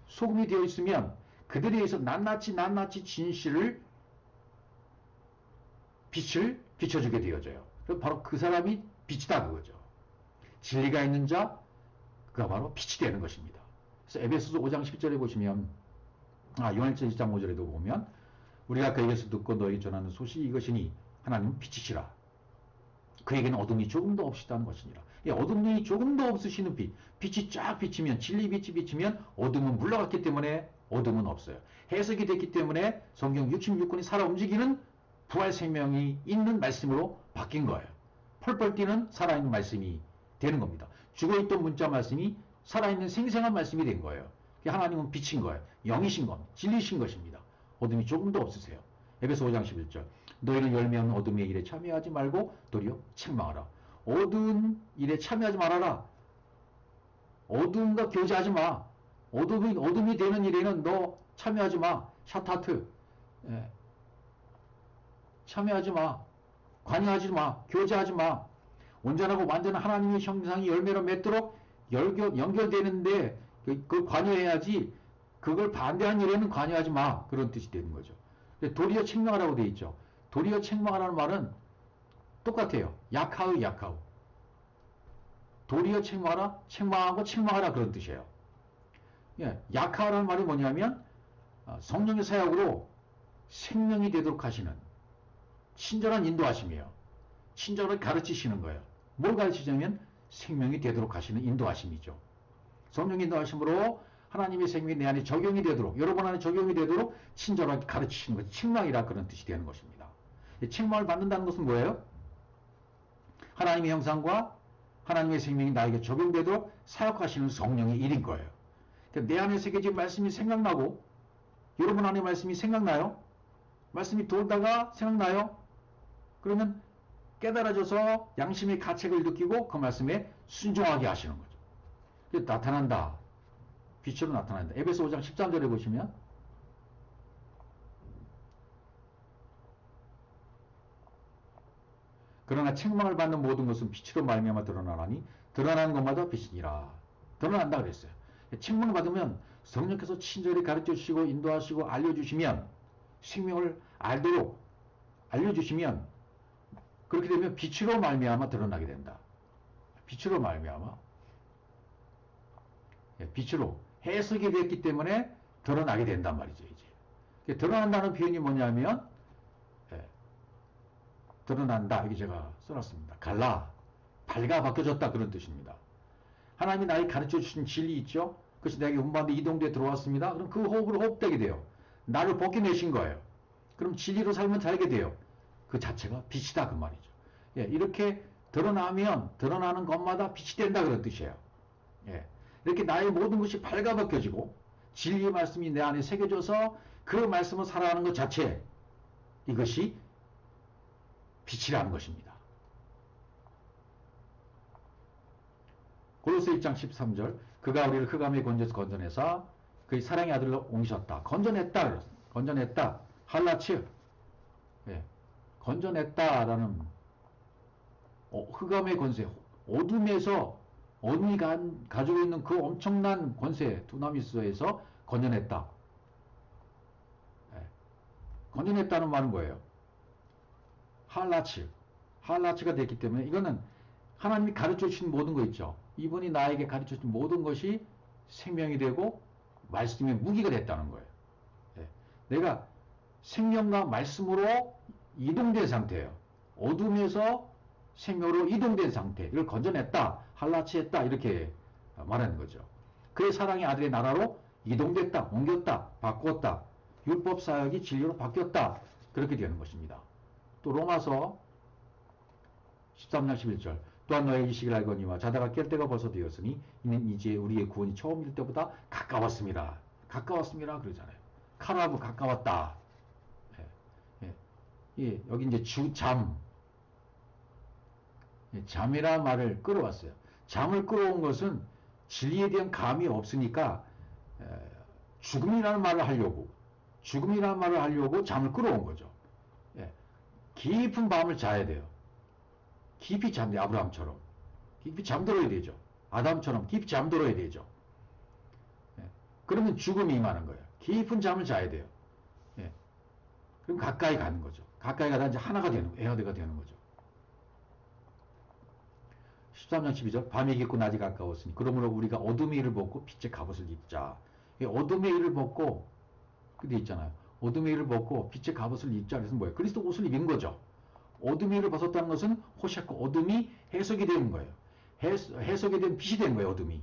소금이 되어 있으면 그들에 의해서 낱낱이 진실을 빛을 비춰주게 되어져요. 바로 그 사람이 빛이다 그거죠. 진리가 있는 자, 그가 바로 빛이 되는 것입니다. 그래서 에베소서 5장 10절에 보시면 요한일서 1장 5절에도 보면 우리가 그에게서 듣고 너에게 전하는 소식이 이것이니 하나님은 빛이시라. 그에게는 어둠이 조금도 없으시다는 것이니라. 어둠이 조금도 없으시는 빛, 빛이 쫙 비치면 진리 빛이 비치면 어둠은 물러갔기 때문에 어둠은 없어요. 해석이 됐기 때문에 성경 66권이 살아 움직이는 부활 생명이 있는 말씀으로 바뀐 거예요. 펄펄 뛰는 살아있는 말씀이 되는 겁니다. 죽어있던 문자 말씀이 살아있는 생생한 말씀이 된 거예요. 하나님은 빛인 거예요. 영이신 겁니다. 진리신 것입니다. 어둠이 조금도 없으세요. 에베소 5장 11절. 너희는 열매 없는 어둠의 일에 참여하지 말고 도리어 책망하라. 어두운 일에 참여하지 말아라. 어둠과 교제하지 마. 어둠이 되는 일에는 너 참여하지 마. 샤타트. 참여하지 마. 관여하지 마. 교제하지 마. 온전하고 완전한 하나님의 형상이 열매로 맺도록 연결되는데 그 관여해야지. 그걸 반대한 일에는 관여하지 마. 그런 뜻이 되는 거죠. 도리어 책망하라고 되어 있죠. 도리어 책망하라는 말은 똑같아요. 약하의 약하의. 도리어 책망하라, 책망하고 책망하라 그런 뜻이에요. 예, 약하라는 말이 뭐냐면 성령의 사역으로 생명이 되도록 하시는 친절한 인도하심이에요. 친절하게 가르치시는 거예요. 뭘 가르치냐면 생명이 되도록 하시는 인도하심이죠. 성령 인도하심으로 하나님의 생명이 내 안에 적용이 되도록, 여러분 안에 적용이 되도록 친절하게 가르치시는 것이 책망이라 그런 뜻이 되는 것입니다. 책망을 받는다는 것은 뭐예요? 하나님의 형상과 하나님의 생명이 나에게 적용되도록 사역하시는 성령의 일인 거예요. 그러니까 내 안에 새겨진 말씀이 생각나고, 여러분 안에 말씀이 생각나요? 말씀이 돌다가 생각나요? 그러면 깨달아져서 양심의 가책을 느끼고 그 말씀에 순종하게 하시는 거죠. 나타난다. 빛으로 나타난다. 에베소 5장 13절에 보시면 그러나 책망을 받는 모든 것은 빛으로 말미암아 드러나나니 드러나는 것마다 빛이니라. 드러난다 그랬어요. 책망을 받으면 성령께서 친절히 가르쳐 주시고 인도하시고 알려주시면 생명을 알도록 알려주시면 그렇게 되면 빛으로 말미암아 드러나게 된다. 빛으로 말미암아 빛으로 해석이 됐기 때문에 드러나게 된단 말이죠. 이제 드러난다는 표현이 뭐냐면 드러난다. 이게 제가 써놨습니다. 갈라, 밝아 바뀌어졌다 그런 뜻입니다. 하나님이 나에게 가르쳐 주신 진리 있죠? 그것이 내게 운반대 이동대에 들어왔습니다. 그럼 그 호흡으로 호흡되게 돼요. 나를 벗겨내신 거예요. 그럼 진리로 살면 살게 돼요. 그 자체가 빛이다 그 말이죠. 예, 이렇게 드러나면 드러나는 것마다 빛이 된다 그런 뜻이에요. 예, 이렇게 나의 모든 것이 밝아 벗겨지고 진리의 말씀이 내 안에 새겨져서 그 말씀을 살아가는 것 자체, 이것이 빛이라는 것입니다. 골로새 1장 13절 그가 우리를 흑암의 권세에서 건져내사 그의 사랑의 아들로 옮기셨다. 건져냈다. 건져냈다. 할라츠. 예, 건져냈다라는 흑암의 권세, 어둠이 가지고 있는 그 엄청난 권세, 두나미스에서 건져냈다. 예, 건져냈다는 말은 뭐예요? 할라츠가 됐기 때문에 이거는 하나님이 가르쳐 주신 모든 거 있죠. 이분이 나에게 가르쳐 주신 모든 것이 생명이 되고 말씀의 무기가 됐다는 거예요. 예, 내가 생명과 말씀으로 이동된 상태예요. 어둠에서 생명으로 이동된 상태. 이걸 건져냈다. 할라치했다. 이렇게 말하는 거죠. 그의 사랑의 아들의 나라로 이동됐다. 옮겼다. 바꿨다. 율법 사역이 진리로 바뀌었다. 그렇게 되는 것입니다. 또 로마서 13장 11절 또한 너의 이식을 알거니와 자다가 깰 때가 벌써 되었으니 이는 이제 우리의 구원이 처음일 때보다 가까웠습니다. 가까웠습니다. 그러잖아요. 카라브 가까웠다. 예, 여기 이제 잠이라는 말을 끌어왔어요. 잠을 끌어온 것은 진리에 대한 감이 없으니까 죽음이라는 말을 하려고 잠을 끌어온 거죠. 예, 깊은 밤을 자야 돼요. 깊이 잠들 아브라함처럼 깊이 잠들어야 되죠. 아담처럼 깊이 잠들어야 되죠. 예, 그러면 죽음이 임하는 거예요. 깊은 잠을 자야 돼요. 예, 그럼 가까이 가는 거죠. 가까이 가다 이제 하나가 되는 거예요. 에어대가 되는 거죠. 13장 12절 밤이 깊고 낮이 가까웠으니 그러므로 우리가 어둠의 일을 벗고 빛의 갑옷을 입자. 어둠의 일을 벗고 그게 있잖아요. 어둠의 일을 벗고 빛의 갑옷을 입자. 그래서 뭐예요? 그리스도 옷을 입은 거죠. 어둠의 일을 벗었다는 것은 호시아코 어둠이 해석이 되는 거예요. 해석이 된 빛이 된 거예요. 어둠이.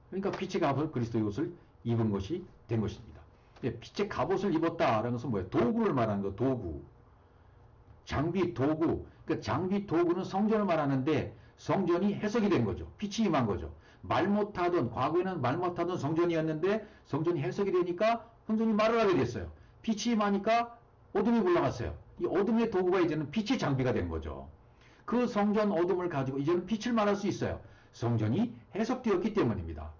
그러니까 빛의 갑옷 그리스도의 옷을 입은 것이 된 것입니다. 빛의 갑옷을 입었다라는 것은 뭐예요? 도구를 말하는 거. 도구. 장비, 도구. 그러니까 장비, 도구는 성전을 말하는데 성전이 해석이 된 거죠. 빛이 임한 거죠. 과거에는 말 못하던 성전이었는데 성전이 해석이 되니까 성전이 말을 하게 됐어요. 빛이 임하니까 어둠이 올라갔어요. 이 어둠의 도구가 이제는 빛의 장비가 된 거죠. 그 성전 어둠을 가지고 이제는 빛을 말할 수 있어요. 성전이 해석되었기 때문입니다.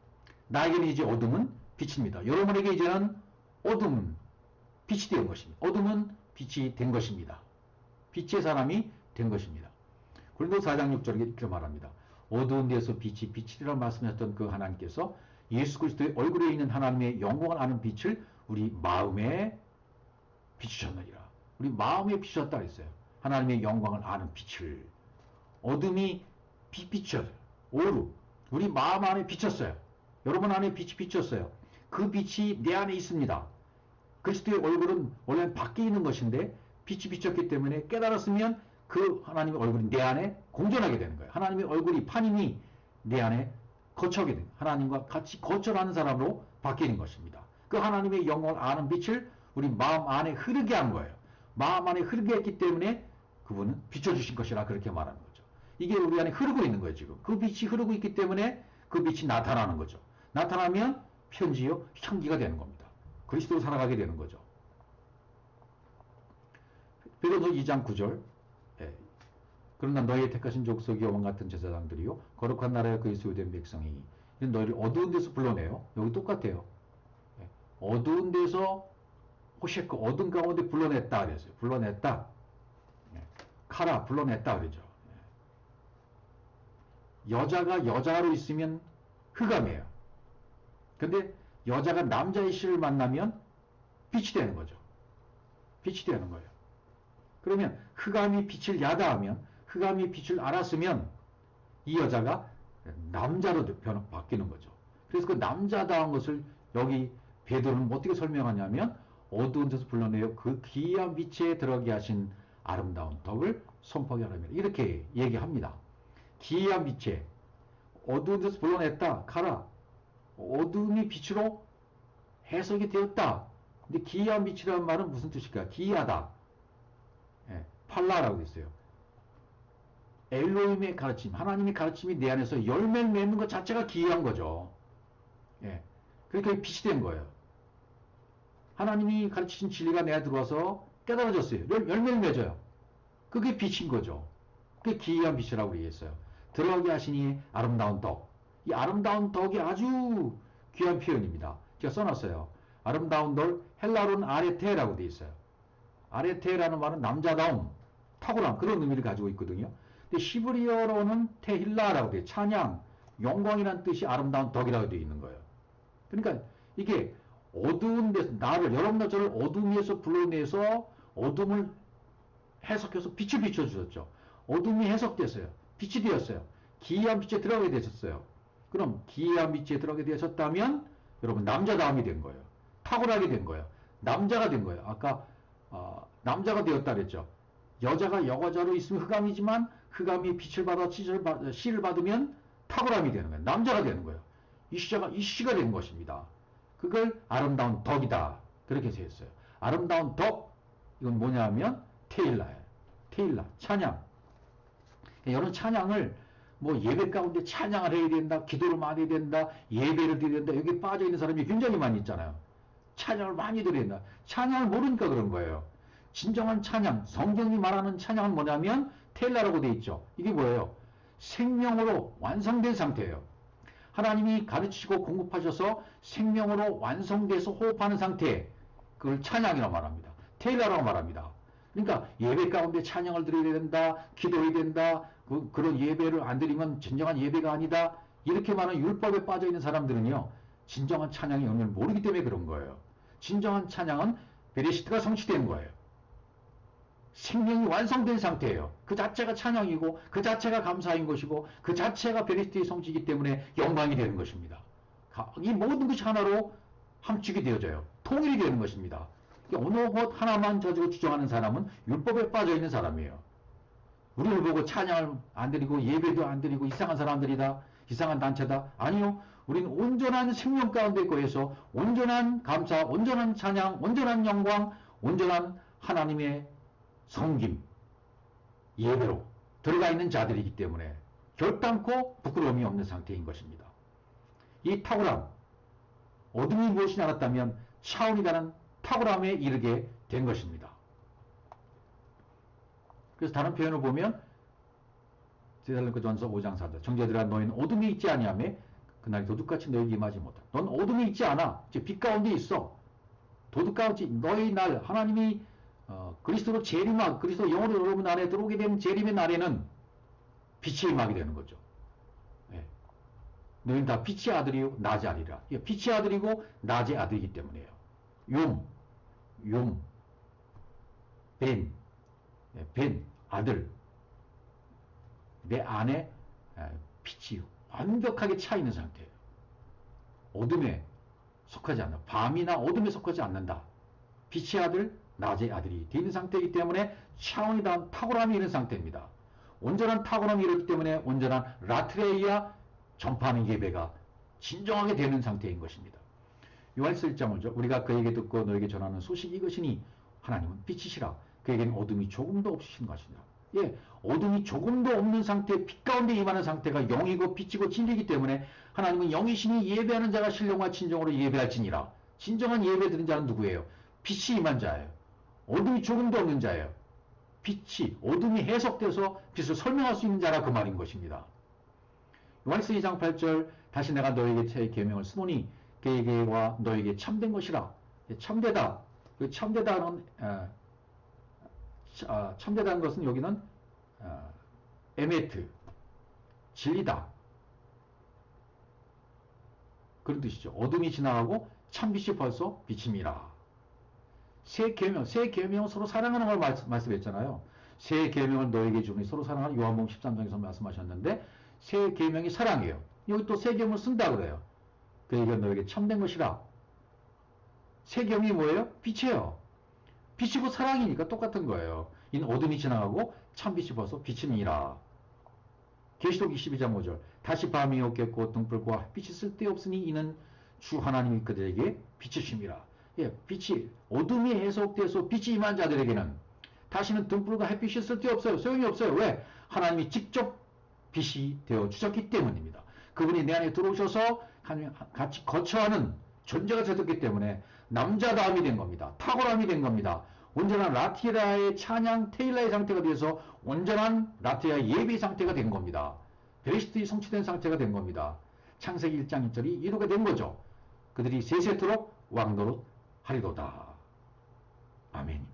나에게는 이제 어둠은 빛입니다. 여러분에게 이제는 어둠은 빛이 된 것입니다. 어둠은 빛이 된 것입니다. 빛의 사람이 된 것입니다. 고린도서 4장 6절에 이렇게 말합니다. 어두운 데서 빛이라고 말씀하셨던 그 하나님께서 예수 그리스도의 얼굴에 있는 하나님의 영광을 아는 빛을 우리 마음에 비추셨느니라. 우리 마음에 비추셨다 그랬어요. 하나님의 영광을 아는 빛을. 어둠이 비춰요. 오루. 우리 마음 안에 비쳤어요. 여러분 안에 빛이 비쳤어요. 그 빛이 내 안에 있습니다. 그리스도의 얼굴은 원래는 밖에 있는 것인데 빛이 비쳤기 때문에 깨달았으면 그 하나님의 얼굴이 내 안에 공존하게 되는 거예요. 하나님의 얼굴이 판임이 내 안에 거처하게 되는 거예요. 하나님과 같이 거처하는 사람으로 바뀌는 것입니다. 그 하나님의 영광을 아는 빛을 우리 마음 안에 흐르게 한 거예요. 마음 안에 흐르게 했기 때문에 그분은 비춰주신 것이라 그렇게 말하는 거죠. 이게 우리 안에 흐르고 있는 거예요. 지금 그 빛이 흐르고 있기 때문에 그 빛이 나타나는 거죠. 나타나면 편지요 향기가 되는 겁니다. 그리스도로 살아가게 되는 거죠. 베드로서 2장 9절 그러나 너희의 택하신 족속이 왕 같은 제사장들이요 거룩한 나라의 그의 소유된 백성이 너희를 어두운 데서 불러내요. 여기 똑같아요. 어두운 데서 호셰크 어둠 가운데 불러냈다 그랬어요. 불러냈다. 카라 불러냈다 그러죠. 여자가 여자로 있으면 흑암이에요. 근데 여자가 남자의 씨를 만나면 빛이 되는 거죠. 빛이 되는 거예요. 그러면 흑암이 빛을 야다하면 흑암이 빛을 알았으면 이 여자가 남자로 바뀌는 거죠. 그래서 그 남자다운 것을 여기 베드로는 어떻게 설명하냐면 어두운 데서 불러내어 그 기이한 빛에 들어가게 하신 아름다운 덕을 선포하게 하라면 이렇게 얘기합니다. 기이한 빛에 어두운 데서 불러냈다. 가라. 어둠이 빛으로 해석이 되었다. 근데 기이한 빛이라는 말은 무슨 뜻일까? 기이하다. 팔라라고 있어요. 엘로힘의 가르침, 하나님의 가르침이 내 안에서 열매를 맺는 것 자체가 기이한 거죠. 그렇게 빛이 된 거예요. 하나님이 가르치신 진리가 내 안에 들어와서 깨달아졌어요. 열매를 맺어요. 그게 빛인 거죠. 그게 기이한 빛이라고 얘기했어요. 들어가게 하시니 아름다운 덕. 이 아름다운 덕이 아주 귀한 표현입니다. 제가 써놨어요. 아름다운 덕, 헬라로는 아레테라고 되어 있어요. 아레테라는 말은 남자다움, 탁월함 그런 의미를 가지고 있거든요. 근데 시브리어로는 테힐라라고 되어 찬양, 영광이라는 뜻이 아름다운 덕이라고 되어 있는 거예요. 그러니까 이게 어두운 데서 나를 여러분과 저를 어둠에서 불러내서 어둠을 해석해서 빛을 비춰주셨죠. 어둠이 해석됐어요. 빛이 되었어요. 기이한 빛에 들어가게 되셨어요. 그럼 기이한 빛에 들어가게 되셨다면 여러분 남자다움이 된 거예요. 탁월하게 된 거예요. 남자가 된 거예요. 아까 남자가 되었다 그랬죠. 여자가 여자로 있으면 흑암이지만 흑암이 빛을 받아 씨를 받으면 탁월함이 되는 거예요. 남자가 되는 거예요. 이 씨가 된 것입니다. 그걸 아름다운 덕이다. 그렇게 쓰였어요. 아름다운 덕 이건 뭐냐면 테일라예요. 테일라 찬양. 여러분 찬양을 뭐 예배 가운데 찬양을 해야 된다. 기도를 많이 해야 된다. 예배를 드려야 된다. 여기 빠져 있는 사람이 굉장히 많이 있잖아요. 찬양을 많이 드려야 된다. 찬양을 모르니까 그런 거예요. 진정한 찬양, 성경이 말하는 찬양은 뭐냐면 테일라라고 되어 있죠. 이게 뭐예요? 생명으로 완성된 상태예요. 하나님이 가르치시고 공급하셔서 생명으로 완성돼서 호흡하는 상태, 그걸 찬양이라고 말합니다. 테일라라고 말합니다. 그러니까 예배 가운데 찬양을 드려야 된다, 기도해야 된다, 그런 예배를 안 드리면 진정한 예배가 아니다. 이렇게 말하는 율법에 빠져 있는 사람들은요, 진정한 찬양의 의미를 모르기 때문에 그런 거예요. 진정한 찬양은 베레시트가 성취된 거예요. 생명이 완성된 상태예요. 그 자체가 찬양이고 그 자체가 감사인 것이고 그 자체가 베레시트의 성취이기 때문에 영광이 되는 것입니다. 이 모든 것이 하나로 함축이 되어져요. 통일이 되는 것입니다. 어느 것 하나만 가지고 주장하는 사람은 율법에 빠져 있는 사람이에요. 우리를 보고 찬양을 안 드리고 예배도 안 드리고 이상한 사람들이다, 이상한 단체다. 아니요. 우리는 온전한 생명 가운데 거해서 온전한 감사, 온전한 찬양, 온전한 영광, 온전한 하나님의 섬김, 예배로 들어가 있는 자들이기 때문에 결단코 부끄러움이 없는 상태인 것입니다. 이 탁월함, 어둠이 무엇이 나갔다면 차원이 다른 탁월함에 이르게 된 것입니다. 그래서 다른 표현을 보면 데살로니가전서 5장 4절 정죄들아 너희는 어둠이 있지 아니하며 그날이 도둑같이 너희에게 임하지 못하. 넌 어둠이 있지 않아. 빛 가운데 있어. 도둑같이 너희 날 하나님이 그리스도로 재림하, 그리스도 영으로 여러분 안에 들어오게 되면 재림의 날에는 빛이 임하게 되는 거죠. 예. 너희는 다 빛의 아들이요 낮의 아들이라. 빛의 아들이고 낮의 아들이기 때문에요. 용, 벤, 아들. 내 안에 빛이 완벽하게 차 있는 상태예요. 어둠에 속하지 않는다. 밤이나 어둠에 속하지 않는다. 빛의 아들, 낮의 아들이 되는 상태이기 때문에 차원이 다한 탁월함이 있는 상태입니다. 온전한 탁월함이 이렇기 때문에 온전한 라트레이아 전파하는 예배가 진정하게 되는 상태인 것입니다. 요한일서 1장 5절 우리가 그에게 듣고 너에게 전하는 소식이 이것이니 하나님은 빛이시라 그에게는 어둠이 조금도 없으신 것이니라. 예, 어둠이 조금도 없는 상태, 빛 가운데 임하는 상태가 영이고 빛이고 진리이기 때문에 하나님은 영이시니 예배하는 자가 신령과 진정으로 예배할지니라. 진정한 예배 드는 자는 누구예요? 빛이 임한 자예요. 어둠이 조금도 없는 자예요. 빛이, 어둠이 해석돼서 빛을 설명할 수 있는 자라 그 말인 것입니다. 요한일서 2장 8절 다시 내가 너에게 새 계명을 쓰노니 그에게와 너에게 참된 것이라. 참되다. 참되다는 참되다는 것은 여기는 에메트, 진리다. 그런 뜻이죠. 어둠이 지나가고 참빛이 벌써 비침이라. 새 계명 서로 사랑하는 걸 말씀했잖아요. 새 계명을 너에게 주니 서로 사랑하는 요한복음 13장에서 말씀하셨는데 새 계명이 사랑이에요. 여기 또 새 계명을 쓴다 그래요. 그에게 너에게 참된 것이라. 새 계명이 뭐예요? 빛이에요. 빛이고 사랑이니까 똑같은 거예요. 이는 어둠이 지나가고 참빛이 벌써 비침이라. 계시록 22장 5절 다시 밤이 없겠고 등불과 빛이 쓸데없으니 이는 주 하나님이 그들에게 빛이심이라. 예, 빛이 어둠이 해석돼서 빛이 임한 자들에게는 다시는 등불과 햇빛이 쓸데없어요. 소용이 없어요. 왜? 하나님이 직접 빛이 되어 주셨기 때문입니다. 그분이 내 안에 들어오셔서 같이 거처하는 존재가 되었기 때문에 남자다움이 된 겁니다. 탁월함이 된 겁니다. 온전한 라티라의 찬양 테일라의 상태가 되어서 온전한 라티라의 예배 상태가 된 겁니다. 베레시트의 성취된 상태가 된 겁니다. 창세기 1장 1절이 이루게 된 거죠. 그들이 세세토록 왕노릇 하리로다. 아멘.